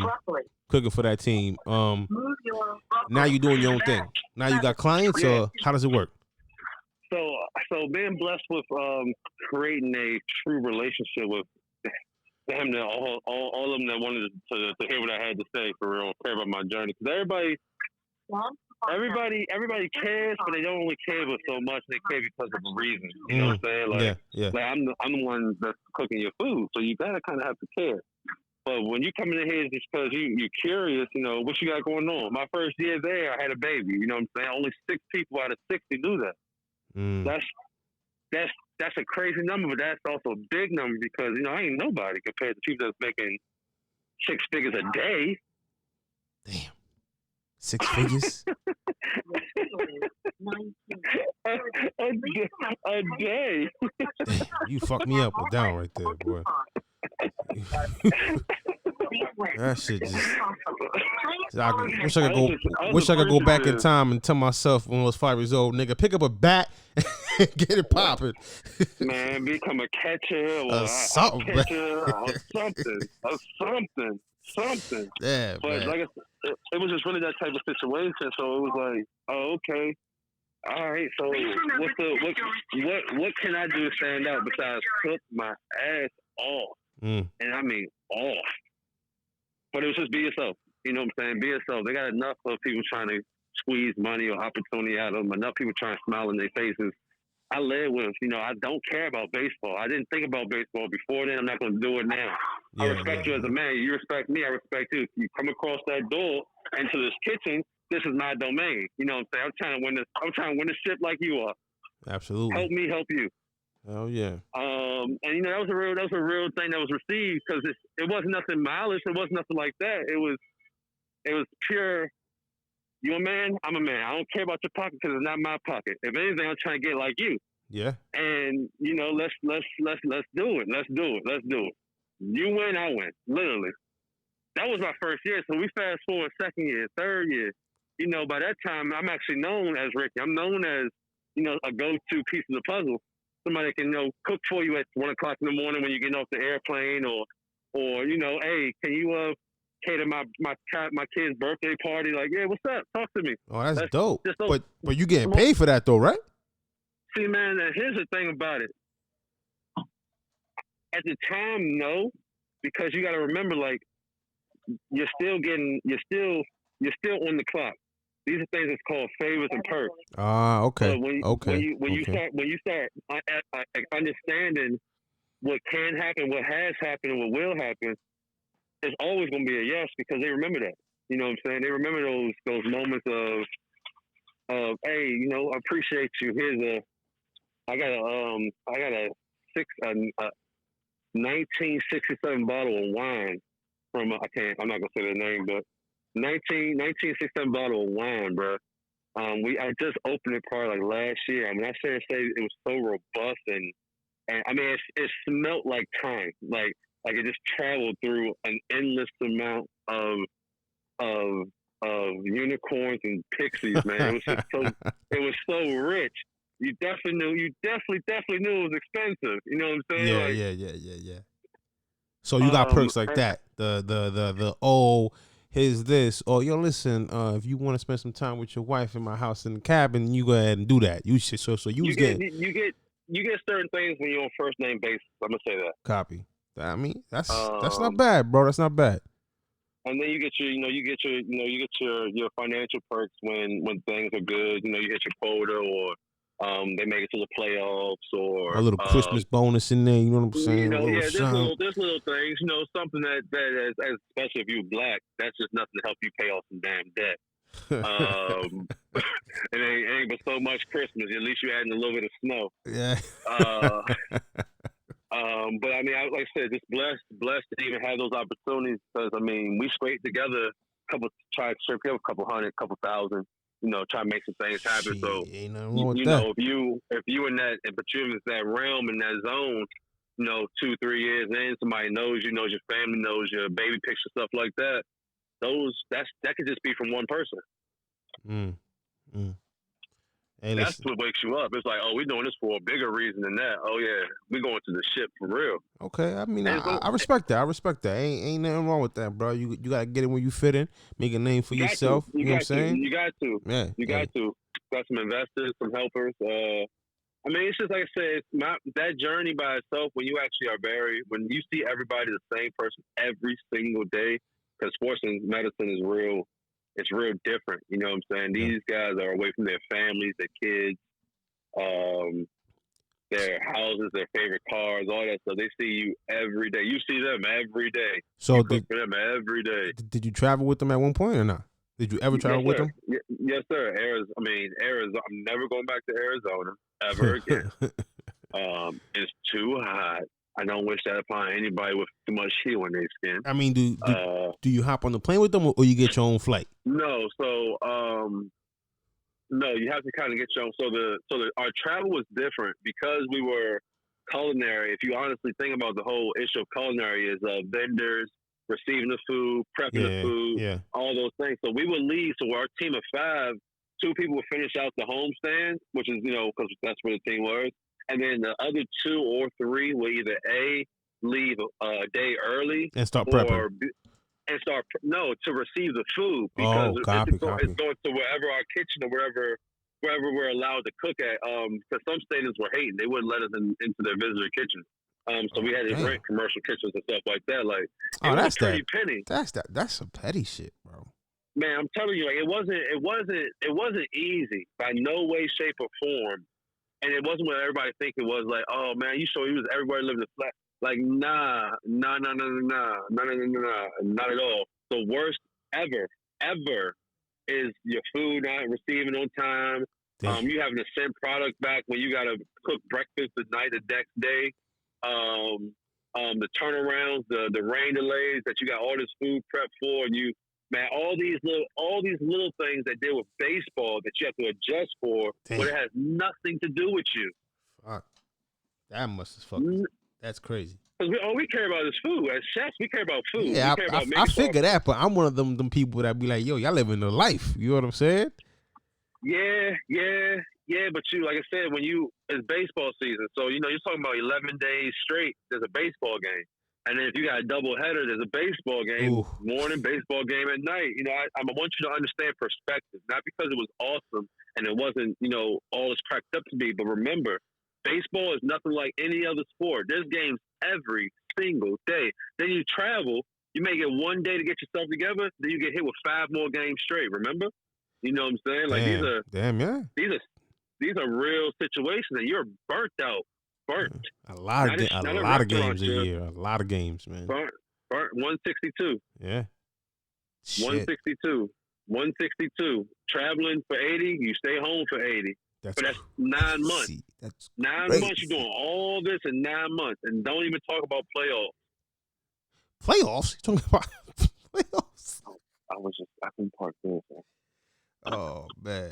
Speaker 3: cooking for that team, now you're doing your own thing. Now you got clients, or how does it work?
Speaker 4: So So being blessed with creating a true relationship with damn near all of them that wanted to hear what I had to say for real, care about my journey. Because everybody cares, but they don't really care but so much. They care because of a reason. You know what I'm saying? Like,
Speaker 3: yeah.
Speaker 4: like I'm the one that's cooking your food, so you gotta kind of have to care. But when you come in here just because you're curious, you know, what you got going on. My first year there, I had a baby. You know what I'm saying? Only 6 people out of 60 do that. That's a crazy number, but that's also a big number because, you know, I ain't nobody compared to people that's making 6 figures a day.
Speaker 3: Damn. 6 figures?
Speaker 4: a day.
Speaker 3: Damn, you fucked me up or down right there, boy. That shit just. Wish I could go back in time and tell myself when I was 5 years old, nigga, pick up a bat and get it popping.
Speaker 4: Man, become a catcher or
Speaker 3: something,
Speaker 4: a pitcher or something.
Speaker 3: Yeah,
Speaker 4: but
Speaker 3: man.
Speaker 4: like I said, it was just really that type of situation. So it was like, oh, okay. All right, so what can I do to stand out besides cook my ass off? And I mean off. But it was just be yourself. You know what I'm saying? Be yourself. They got enough of people trying to squeeze money or opportunity out of them. Enough people trying to smile in their faces. I live with, you know, I don't care about baseball. I didn't think about baseball before then. I'm not going to do it now. I respect you as a man. You respect me. I respect you. You come across that door into this kitchen, this is my domain. You know what I'm saying? I'm trying to win this ship like you are.
Speaker 3: Absolutely.
Speaker 4: Help me, help you.
Speaker 3: Oh yeah.
Speaker 4: And you know that was a real thing that was received because it wasn't nothing malice. It wasn't nothing like that. It was pure. You a man? I'm a man. I don't care about your pocket because it's not my pocket. If anything, I'm trying to get like you.
Speaker 3: Yeah.
Speaker 4: And you know, let's do it. Let's do it. You win, I win. Literally. That was my first year. So we fast forward second year, third year. You know, by that time, I'm actually known as Ricky. I'm known as, you know, a go-to piece of the puzzle. Somebody that can, you know, cook for you at 1 o'clock in the morning when you're getting off the airplane, or you know, hey, can you cater my kid's birthday party? Like, yeah, what's up? Talk to me.
Speaker 3: Oh, that's dope.
Speaker 4: But
Speaker 3: you getting paid for that though, right?
Speaker 4: See, man, here's the thing about it. At the time, no, because you got to remember, like, you're still on the clock. These are things that's called favors and perks.
Speaker 3: Okay.
Speaker 4: So when you start understanding what can happen, what has happened, and what will happen, it's always going to be a yes because they remember that. You know what I'm saying? They remember those moments of hey, you know, I appreciate you. I got a 1967 bottle of wine from I'm not gonna say the name, but 1967 bottle of wine, bro. I just opened it probably like last year. I mean, I say it was so robust and I mean it smelled like time, like it just traveled through an endless amount of unicorns and pixies, man. It was so rich. You definitely knew it was expensive. You know what I'm saying?
Speaker 3: Yeah. So you got perks like that. The here's this. Or yo, listen, if you want to spend some time with your wife in my house in the cabin, you go ahead and do that. You should. So you get
Speaker 4: certain things when you're on first name basis. I'm gonna say that.
Speaker 3: Copy. I mean, that's not bad, bro. That's not bad.
Speaker 4: And then you get your financial perks when things are good. You know, you hit your quota or they make it to the playoffs or
Speaker 3: a little Christmas bonus in there. You know what I'm saying?
Speaker 4: You know, there's little things. You know, something that especially if you're black, that's just nothing to help you pay off some damn debt. It ain't but so much Christmas. At least you're adding a little bit of snow.
Speaker 3: Yeah.
Speaker 4: But I mean, like I said, just blessed to even have those opportunities because I mean, we scraped together try to scrape together a couple hundred, couple thousand. You know, try to make some things happen. So
Speaker 3: ain't nothing wrong with
Speaker 4: you
Speaker 3: that.
Speaker 4: know, if you in that, but you're in that realm in that zone, you know, 2-3 years in, somebody knows you, knows your family, knows your baby picture, stuff like that. That could just be from one person. Hey, that's what wakes you up. It's like, oh, we're doing this for a bigger reason than that. Oh yeah, we're going to the ship for real.
Speaker 3: Okay, I mean, I respect that. Ain't nothing wrong with that, bro. You gotta get it where you fit in, make a name for yourself. You know what I'm saying?
Speaker 4: You got to.
Speaker 3: Yeah,
Speaker 4: you got to. Got some investors, some helpers. I mean, it's just like I said, that journey by itself, when you actually when you see everybody the same person every single day, because sports and medicine is real, it's real different. You know what I'm saying? These guys are away from their families, their kids, their houses, their favorite cars, all that stuff. They see you every day. You see them every day.
Speaker 3: So
Speaker 4: you cook for them every day.
Speaker 3: Did you travel with them at one point or not? Did you ever travel with them?
Speaker 4: Yes, sir. Arizona. I'm never going back to Arizona ever again. It's too hot. I don't wish that upon anybody with too much heat on their skin.
Speaker 3: I mean, do you hop on the plane with them or you get your own flight?
Speaker 4: No. So, no, you have to kind of get your own. So our travel was different because we were culinary. If you honestly think about the whole issue of culinary, is vendors receiving the food, prepping the food, all those things. So we would leave. So our team of 5, 2 people would finish out the homestand, which is, because that's where the team was. And then the other 2 or 3 will either leave a day early
Speaker 3: and start prepping.
Speaker 4: To receive the food, because it's going to wherever our kitchen or wherever we're allowed to cook at. Because some stadiums were hating, they wouldn't let us into their visitor kitchen. So we had to rent commercial kitchens and stuff like that. Like,
Speaker 3: that's
Speaker 4: pretty penny.
Speaker 3: That's some petty shit, bro.
Speaker 4: Man, I'm telling you, like, it wasn't easy by no way, shape, or form. And it wasn't what everybody think it was. Like, oh man, everybody living in flat. Like, nah, not at all. The worst ever is your food not receiving on time. You having to send product back when you got to cook breakfast the next day. The turnarounds, the rain delays that you got all this food prep for, and all these little things that deal with baseball that you have to adjust for, but it has nothing to do with you.
Speaker 3: Fuck. That must have fucking. That's crazy.
Speaker 4: Because all we care about is food. As chefs, we care about food.
Speaker 3: Yeah, I figure that, but I'm one of them people that be like, yo, y'all living the life. You know what I'm saying?
Speaker 4: Yeah. But like I said, it's baseball season. So, you're talking about 11 days straight, there's a baseball game. And then if you got a double header, there's a baseball game morning, baseball game at night. I want you to understand perspective, not because it was awesome and it wasn't, all it's cracked up to be. But remember, baseball is nothing like any other sport. There's games every single day. Then you travel, you may get one day to get yourself together, then you get hit with 5 more games straight. Remember? You know what I'm saying? Like, these are real situations, and you're burnt out.
Speaker 3: A lot of games a year. A lot of games, man.
Speaker 4: Burnt 162.
Speaker 3: Yeah.
Speaker 4: 162. Traveling for 80, you stay home for 80. But that's 9 months.
Speaker 3: That's
Speaker 4: 9
Speaker 3: crazy.
Speaker 4: months. You're doing all this in 9 months, and don't even talk about playoffs.
Speaker 3: Playoffs? You talking about playoffs?
Speaker 4: I couldn't park this.
Speaker 3: Oh man.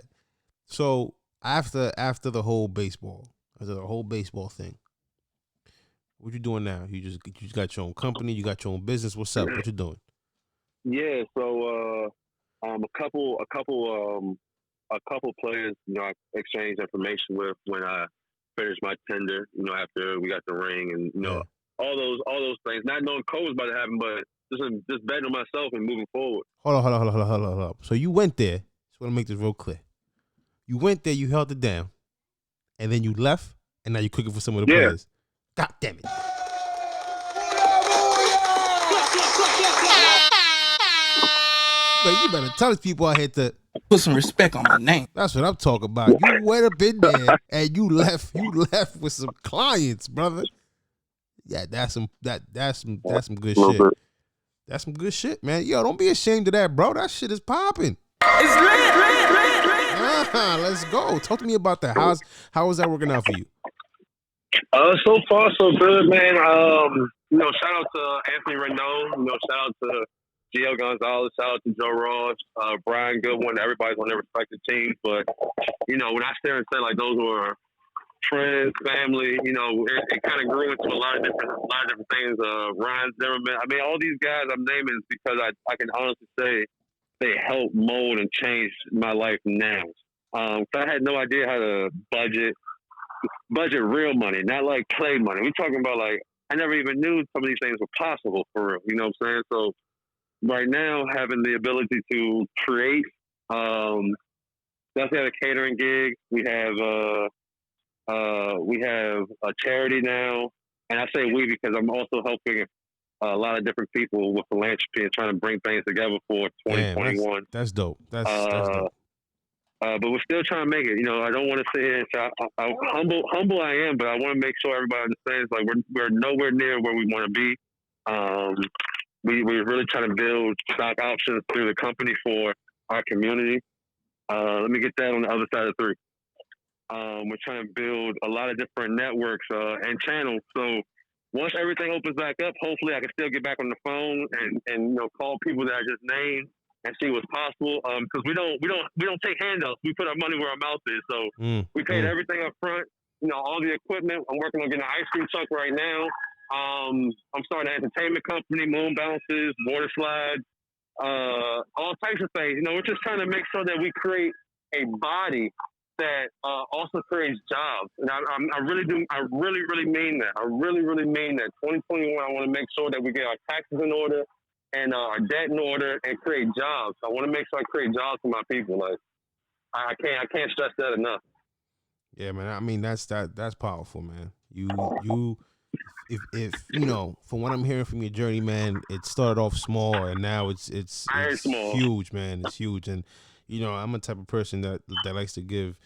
Speaker 3: So after the whole baseball thing, what you doing now? You just got your own company, you got your own business. What's up? What you doing?
Speaker 4: Yeah, so a couple players, I exchanged information with when I finished my tender, after we got the ring and all those things. Not knowing COVID was about to happen, but just betting on myself and moving forward.
Speaker 3: Hold on. So you went there. Just want to make this real clear. You went there, you held it down, and then you left, and now you're cooking for some of the players. God damn it. But you better tell these people out here to
Speaker 1: put some respect on my name.
Speaker 3: That's what I'm talking about. You went up in there and you left with some clients, brother. Yeah, that's some good shit. That's some good shit, man. Yo, don't be ashamed of that, bro. That shit is popping.
Speaker 1: It's lit.
Speaker 3: Let's go. Talk to me about that. How is that working out for you?
Speaker 4: So far so good, man. Shout out to Anthony Rendon. Shout out to Gio Gonzalez. Shout out to Joe Ross, Brian Goodwin. Everybody's on their respective teams, but when I stare and say like those were friends, family, it kind of grew into a lot of different things. Ryan Zimmerman. I mean, all these guys I'm naming is because I can honestly say they helped mold and change my life now. I had no idea how to budget real money, not like play money. We're talking about like I never even knew some of these things were possible for real. You know what I'm saying? So right now, having the ability to create, definitely have a catering gig. We have We have a charity now, and I say we because I'm also helping a lot of different people with philanthropy and trying to bring things together for
Speaker 3: Damn,
Speaker 4: 2021.
Speaker 3: that's dope. That's dope.
Speaker 4: But we're still trying to make it. I don't want to sit here and say humble I am, but I want to make sure everybody understands. Like we're nowhere near where we want to be. We're really trying to build stock options through the company for our community. Let me get that on the other side of 3. We're trying to build a lot of different networks and channels. So once everything opens back up, hopefully I can still get back on the phone and call people that I just named and see what's possible. Because we don't take handouts. We put our money where our mouth is. So we paid everything up front. All the equipment. I'm working on getting an ice cream truck right now. I'm starting an entertainment company, moon bounces, water slides, all types of things. We're just trying to make sure that we create a body that also creates jobs. And I really do. I really, really mean that. I really, really mean that. 2021, I want to make sure that we get our taxes in order and our debt in order and create jobs. I want to make sure I create jobs for my people. Like I can't stress that enough.
Speaker 3: Yeah, man. I mean, that's powerful, man. If from what I'm hearing from your journey, man, it started off small and now it's
Speaker 4: small.
Speaker 3: Huge, man. It's huge, and I'm a type of person that likes to give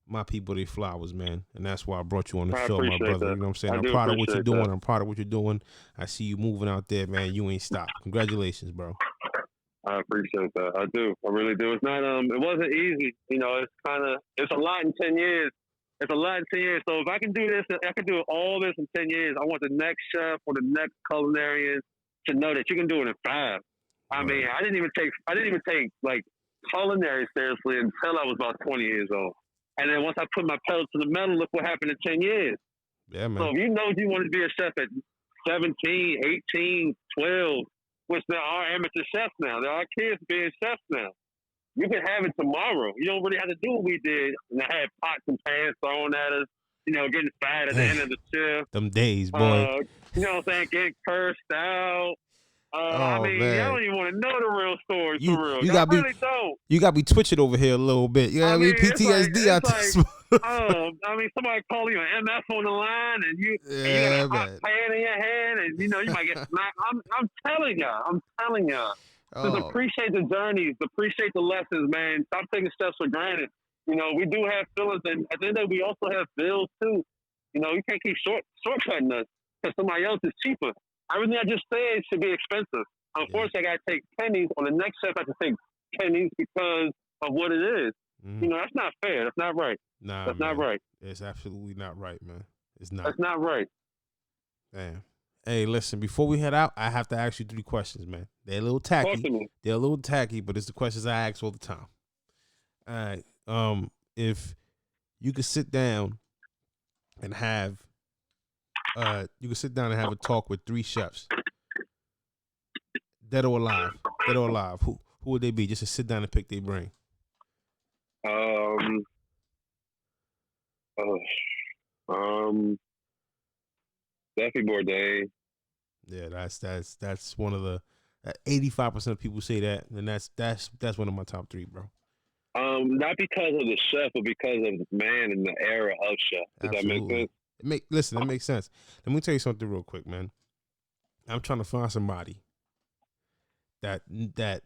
Speaker 3: my people their flowers, man, and that's why I brought you on the show, my brother.
Speaker 4: That.
Speaker 3: You know what I'm saying? I'm proud of what you're doing. I'm proud of what you're doing. I see you moving out there, man. You ain't stopped. Congratulations, bro.
Speaker 4: I appreciate that. I do. I really do. It's not. It wasn't easy. It's a lot in 10 years. It's a lot in 10 years. So if I can do this, I can do all this in 10 years. I want the next chef or the next culinarian to know that you can do it in 5. I mean, I didn't even take like culinary seriously until I was about 20 years old. And then once I put my pedal to the metal, look what happened in 10 years.
Speaker 3: Yeah, man.
Speaker 4: So if you want to be a chef at 17, 18, 12, which there are amateur chefs now. There are kids being chefs now. You can have it tomorrow. You don't really have to do what we did and have pots and pans thrown at us, getting fired at the end of the shift.
Speaker 3: Them days, boy.
Speaker 4: You know what I'm saying? Getting cursed out. I mean,
Speaker 3: man.
Speaker 4: I don't even want to know the real story for real.
Speaker 3: You got you got me twitching over here a little bit. You know what I mean? PTSD out there.
Speaker 4: I mean, somebody call you an MF on the line, and you got a hot pan in your hand, and you might get smacked. I'm telling y'all. Just appreciate the journeys, appreciate the lessons, man. Stop taking steps for granted. We do have feelings, and at the end of the day, we also have bills too. You can't keep shortcutting us because somebody else is cheaper. Everything I just said should be expensive. Unfortunately, I got to take pennies. On the next step, I have to take pennies because of what it is. That's not fair. That's not right.
Speaker 3: Nah,
Speaker 4: that's
Speaker 3: man.
Speaker 4: not right.
Speaker 3: It's absolutely not right, man. It's not.
Speaker 4: That's not right.
Speaker 3: Damn. Hey, listen, before we head out, I have to ask you 3 questions, man. They're a little tacky.
Speaker 4: Talk to me.
Speaker 3: They're a little tacky, but it's the questions I ask all the time. All right. If you could sit down and have a talk with 3 chefs, dead or alive, who would they be? Just to sit down and pick their brain.
Speaker 4: Definitely Bourdain.
Speaker 3: Yeah, that's one of the 85% of people say that, and that's one of my top 3, bro.
Speaker 4: Not because of the chef, but because of the man and the era of chef. Does
Speaker 3: Absolutely.
Speaker 4: that make sense?
Speaker 3: Listen, that makes sense. Let me tell you something real quick, man. I'm trying to find somebody that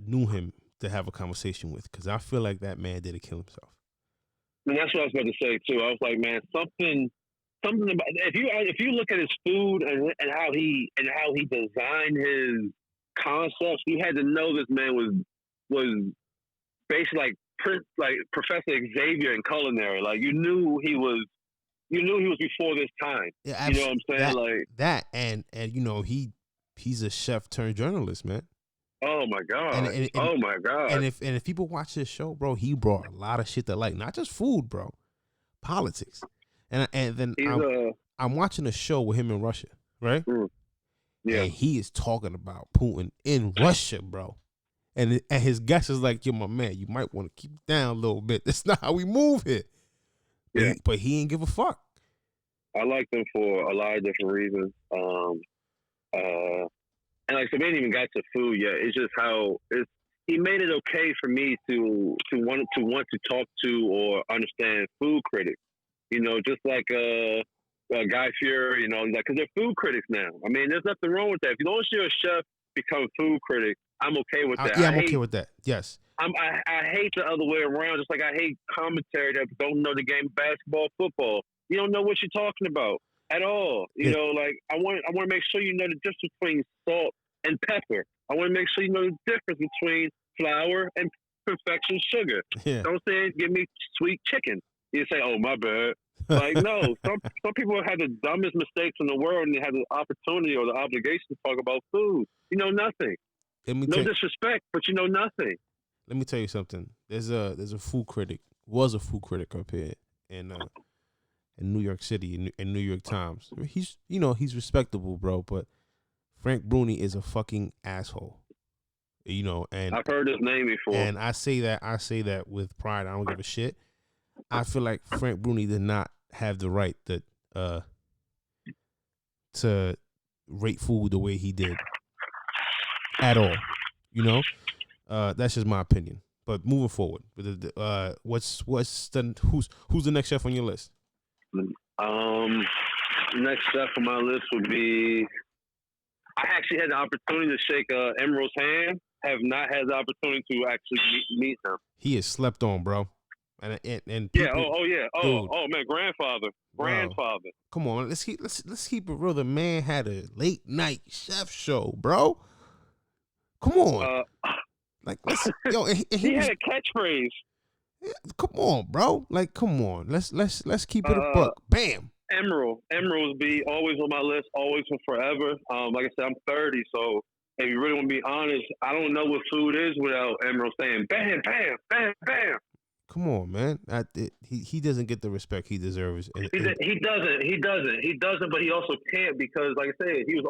Speaker 3: knew him to have a conversation with, because I feel like that man didn't kill himself.
Speaker 4: And that's what I was about to say too. I was like, man, something about if you look at his food and how he designed his concepts, you had to know this man was basically like Professor Xavier in culinary. Like you knew he was before this time.
Speaker 3: Yeah,
Speaker 4: you know what I'm saying? Like
Speaker 3: that, and he's a chef turned journalist, man.
Speaker 4: Oh my god!
Speaker 3: And
Speaker 4: oh my god!
Speaker 3: And if people watch this show, bro, he brought a lot of shit to light, not just food, bro, politics. And then I'm watching a show with him in Russia, right?
Speaker 4: Yeah,
Speaker 3: and he is talking about Putin in Russia, bro. And his guest is like, "Yo, my man, you might want to keep it down a little bit. That's not how we move here."
Speaker 4: Yeah,
Speaker 3: but he ain't give a fuck.
Speaker 4: I like them for a lot of different reasons. And like, so we ain't even got to food yet. It's just how he made it okay for me to want to talk to or understand food critics. You know, just like Guy Fieri, you know, like, because they're food critics now. I mean, there's nothing wrong with that. If you don't see a chef become food critic, I'm okay with that.
Speaker 3: I'm okay with that. Yes.
Speaker 4: I hate the other way around. Just like I hate commentary that don't know the game of basketball, football. You don't know what you're talking about at all. You know, like I want to make sure you know the difference between salt and pepper. I want to make sure you know the difference between flour and perfection sugar.
Speaker 3: Yeah.
Speaker 4: Don't say give me sweet chicken. You say, oh my bad. Like no, some people have the dumbest mistakes in the world and they have the opportunity or the obligation to talk about food. You know nothing. No disrespect, but you know nothing.
Speaker 3: Let me tell you something. There's a food critic. Was a food critic up here in New York City in New York Times. He's respectable, bro. But Frank Bruni is a fucking asshole. You know, and
Speaker 4: I've heard his name before.
Speaker 3: And I say that with pride. I don't give a shit. I feel like Frank Bruni did not have the right to rate food the way he did at all. You know, that's just my opinion. But moving forward, who's the next chef on your list?
Speaker 4: Next chef on my list would be. I actually had the opportunity to shake Emerald's hand. Have not had the opportunity to actually meet him.
Speaker 3: He is slept on, bro. And people,
Speaker 4: yeah. Oh man, grandfather.
Speaker 3: Wow. Come on, let's keep it real. The man had a late night chef show, bro. Come on,
Speaker 4: he had a catchphrase.
Speaker 3: Come on, bro. Like, come on. Let's keep it a buck. Bam.
Speaker 4: Emerald's be always on my list, always and forever. Like I said, I'm 30, so if you really want to be honest, I don't know what food is without Emerald saying bam, bam, bam, bam.
Speaker 3: Come on, man. He doesn't get the respect he deserves.
Speaker 4: He doesn't. But he also can't because, like I said, he was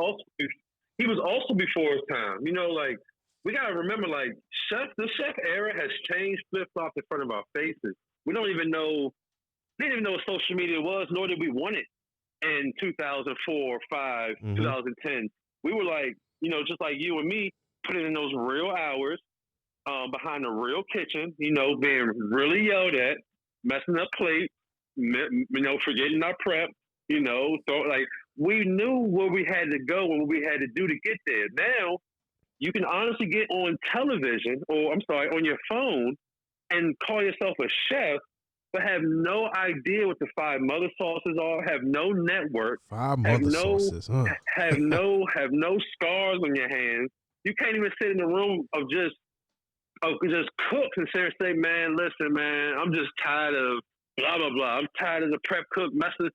Speaker 4: also before his time. You know, like we gotta remember, like the chef era has changed, flip flopped in front of our faces. We don't even know. They didn't even know what social media was, nor did we want it in 2004, 5, 2010. We were like, you know, just like you and me, putting in those real hours behind a real kitchen, you know, being really yelled at, messing up plates, you know, forgetting our prep, you know, like we knew where we had to go and what we had to do to get there. Now, you can honestly get on television on your phone and call yourself a chef, but have no idea what the 5 mother sauces are, have no network,
Speaker 3: 5 mother sauces, huh?
Speaker 4: have no scars on your hands. You can't even sit in the room of just cooks and say, man, listen, man, I'm just tired of blah, blah, blah. I'm tired of the prep cook messing.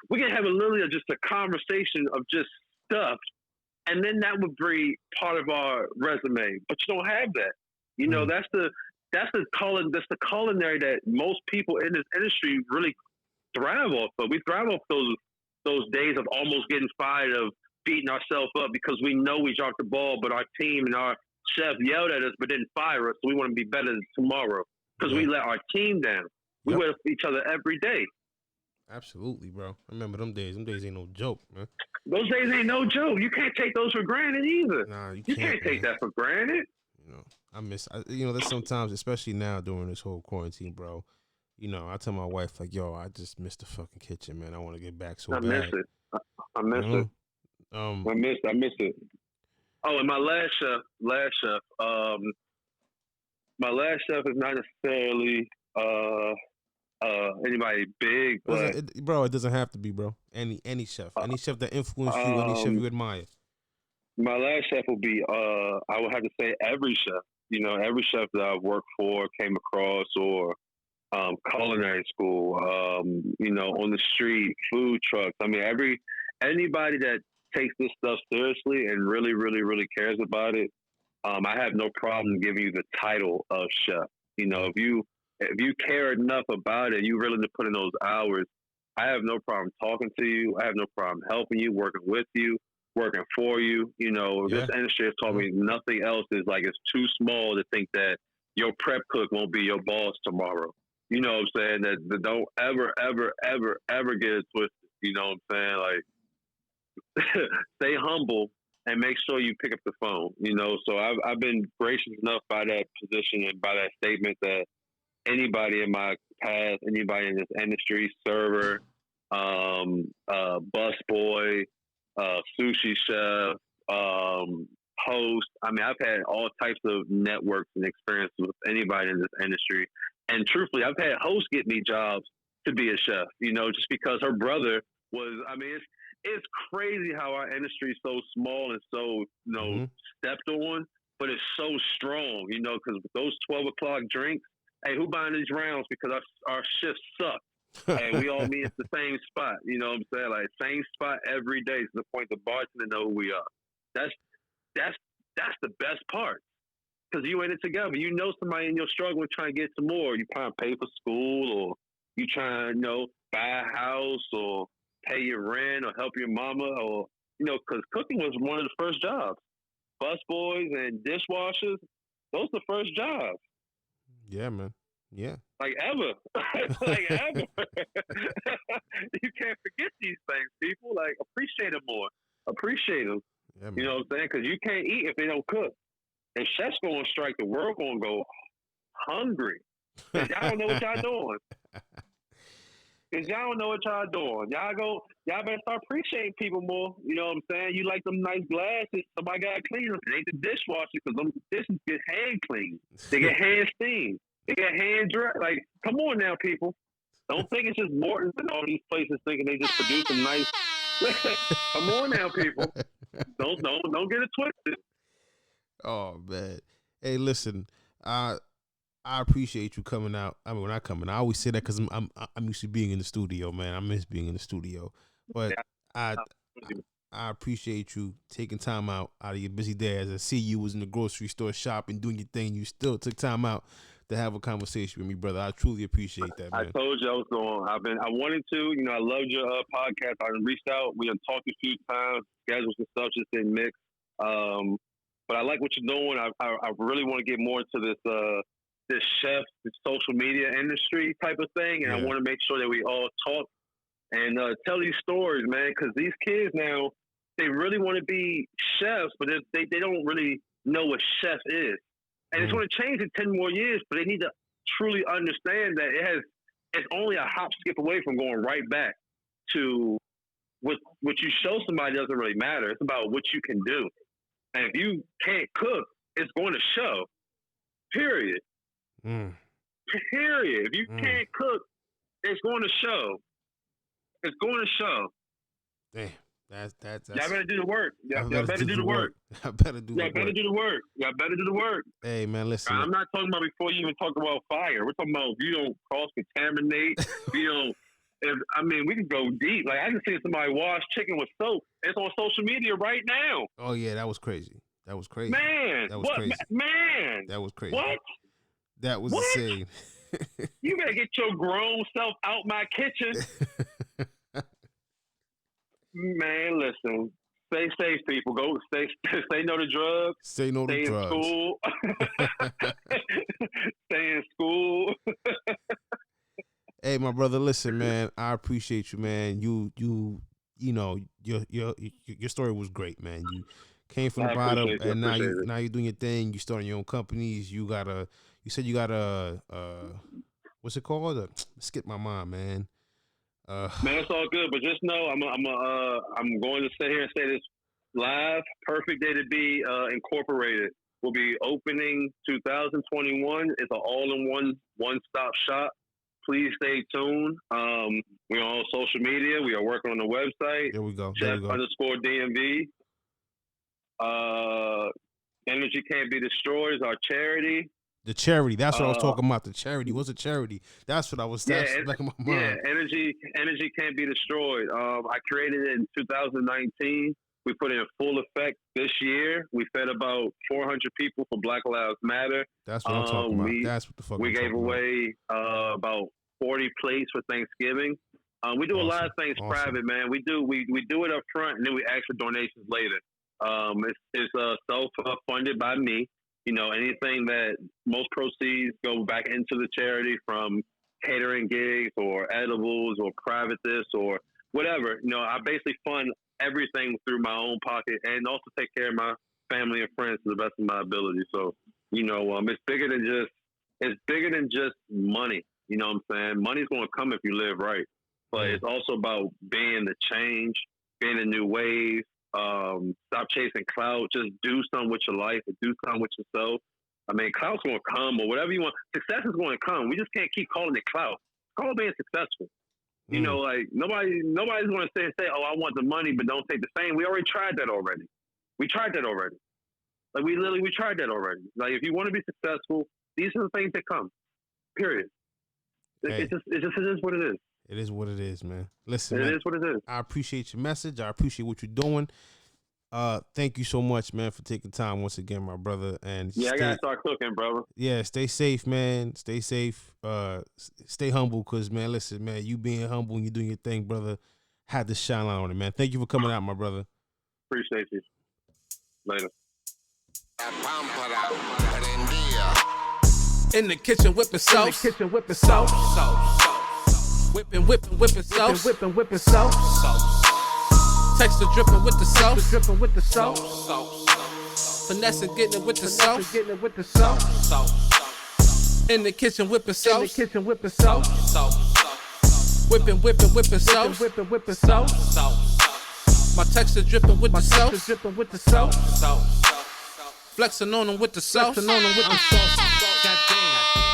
Speaker 4: We can have just a conversation of just stuff. And then that would be part of our resume. But you don't have that. You know, that's the culinary that most people in this industry really thrive off of. We thrive off those days of almost getting fired, of beating ourselves up because we know we dropped the ball, but our team and our chef yelled at us but didn't fire us, so we want to be better tomorrow because we let our team down. We with each other every day.
Speaker 3: Absolutely, bro. I remember them days. Them days ain't no joke, man.
Speaker 4: Those days ain't no joke. You can't take those for granted either.
Speaker 3: Nah, you
Speaker 4: can't take that for granted.
Speaker 3: You know, there's sometimes, especially now during this whole quarantine, bro, you know, I tell my wife, like, yo, I just miss the fucking kitchen, man. I want to get back so bad.
Speaker 4: I miss it. I miss it. Oh, and my last chef, is not necessarily anybody big, but
Speaker 3: it doesn't have to be, bro. Any chef that influenced you, any chef you admire.
Speaker 4: My last chef will be, I would have to say every chef. You know, every chef that I've worked for, came across, or culinary school, you know, on the street, food trucks. I mean, anybody that takes this stuff seriously and really, really, really cares about it, I have no problem giving you the title of chef. You know, if you care enough about it, you willing to put in those hours, I have no problem talking to you. I have no problem helping you, working with you, working for you. You know, this industry has taught me nothing else is like it's too small to think that your prep cook won't be your boss tomorrow. You know what I'm saying? That don't ever, ever, ever, ever get it twisted. You know what I'm saying? Like, stay humble and make sure you pick up the phone. You know, so I've been gracious enough by that position and by that statement that anybody in my past, anybody in this industry, server, busboy, sushi chef, host. I mean, I've had all types of networks and experiences with anybody in this industry. And truthfully, I've had hosts get me jobs to be a chef, just because her brother was, I mean, it's crazy how our industry is so small and so, stepped on, but it's so strong, because those 12 o'clock drinks, hey, who buying these rounds? Because our shifts suck. And we all meet at the same spot, you know what I'm saying? Like, same spot every day to the point the bartender know who we are. That's the best part. Because you in it together. You know somebody and you're struggling trying to get some more. You trying to pay for school, or you trying to, buy a house, or pay your rent, or help your mama, or, because cooking was one of the first jobs. Busboys and dishwashers, those are the first jobs.
Speaker 3: Yeah, man. Yeah.
Speaker 4: Like ever. Like ever. You can't forget these things, people. Like, appreciate them more. Appreciate them.
Speaker 3: Yeah, man.
Speaker 4: You know what I'm saying? Because you can't eat if they don't cook. If chefs go on strike, the world going to go hungry. Because y'all don't know what y'all doing. Because y'all don't know what y'all doing. Y'all better start appreciating people more. You know what I'm saying? You like them nice glasses. Somebody got to clean them. It ain't the dishwasher, because them dishes get hand cleaned. They get hand steamed. They get hand dry. Like, come on now, people. Don't think it's just Morton's and all these places thinking they just produce some nice. Come on now, people. Don't get it twisted.
Speaker 3: Oh man. Hey, listen. I appreciate you coming out. I mean, when I come in, I always say that because I'm used to being in the studio, man. I miss being in the studio, but I appreciate you taking time out of your busy day. As I see you was in the grocery store shopping, doing your thing, you still took time out to have a conversation with me, brother. I truly appreciate that, man.
Speaker 4: I told you I was going. I wanted to. I loved your podcast. I reached out. We talked a few times. Schedules and stuff just didn't mix. But I like what you're doing. I really want to get more into this chef, this social media industry type of thing, and I want to make sure that we all talk and tell these stories, man. Because these kids now, they really want to be chefs, but they don't really know what chef is. And it's going to change in 10 more years, but they need to truly understand that it's only a hop, skip away from going right back to what you show somebody doesn't really matter. It's about what you can do. And if you can't cook, it's going to show. Period. Period. If you can't cook, it's going to show. It's going to show.
Speaker 3: Damn. That's
Speaker 4: y'all better do the work. Y'all better do the work.
Speaker 3: Y'all better do the work.
Speaker 4: Y'all better do the work. Y'all better do the work.
Speaker 3: Hey, man, listen.
Speaker 4: I'm not talking about before you even talk about fire. We're talking about if you don't cross-contaminate, if you don't. We can go deep. Like, I can see somebody wash chicken with soap. It's on social media right now.
Speaker 3: Oh, yeah, that was crazy.
Speaker 4: Man.
Speaker 3: That was crazy.
Speaker 4: Man.
Speaker 3: That was crazy.
Speaker 4: What?
Speaker 3: That was insane.
Speaker 4: You better get your grown self out my kitchen. Man, listen. Stay safe, people. Go stay no to drugs.
Speaker 3: Stay no to drugs.
Speaker 4: Stay in school. Stay in school.
Speaker 3: Hey, my brother, listen, man. I appreciate you, man. You know, your story was great, man. You came from the bottom, and now you're doing your thing. You starting your own companies. You said you got a what's it called? Skip my mind, man.
Speaker 4: Man, it's all good, but just know I'm going to sit here and say this live. Perfect Day to Be Incorporated will be opening 2021. It's an all-in-one, one-stop shop. Please stay tuned. We're on social media. We are working on the website.
Speaker 3: There we go.
Speaker 4: Chef_DMV. Energy Can't Be Destroyed is our charity.
Speaker 3: The charity. That's what I was talking about. The charity. What's a charity? That's what I was. That's back in my mind.
Speaker 4: Yeah, energy can't be destroyed. I created it in 2019. We put it in full effect this year. We fed about 400 people for Black Lives Matter.
Speaker 3: That's what I'm talking about. That's what the fuck.
Speaker 4: We gave away about 40 plates for Thanksgiving. We do a lot of things private, man. We do it up front, and then we ask for donations later. It's self-funded by me. Anything that most proceeds go back into the charity, from catering gigs or edibles or private this or whatever. I basically fund everything through my own pocket, and also take care of my family and friends to the best of my ability. So, it's bigger than just money. You know what I'm saying? Money's going to come if you live right. But it's also about being the change, being a new wave. Stop chasing clout. Just do something with your life and do something with yourself. I mean, clout's going to come or whatever you want. Success is going to come. We just can't keep calling it clout. Call it being successful. You know, like nobody's going to say, oh, I want the money, but don't take the fame. We already tried that already. We tried that already. Like we tried that already. Like if you want to be successful, these are the things that come. Period.
Speaker 3: Hey.
Speaker 4: It is what it is.
Speaker 3: It is what it is, man. Listen,
Speaker 4: It
Speaker 3: man,
Speaker 4: is what it is.
Speaker 3: I appreciate your message. I appreciate what you're doing. Thank you so much, man, for taking time once again, my brother. And
Speaker 4: Yeah, I gotta start cooking, brother.
Speaker 3: Yeah, stay safe, man. Stay safe. Stay humble, cause man, listen, man, you being humble and you doing your thing, brother, had to shine light on it, man. Thank you for coming out, my brother.
Speaker 4: Appreciate you. Later.
Speaker 1: In the kitchen whipping sauce. Whipping sauce. Whipping sauce. Texture dripping with the sauce. Finessing, getting it with the sauce. In the kitchen whipping sauce. Whipping sauce. My texture dripping with the sauce. Flexing on them with the sauce. Goddamn.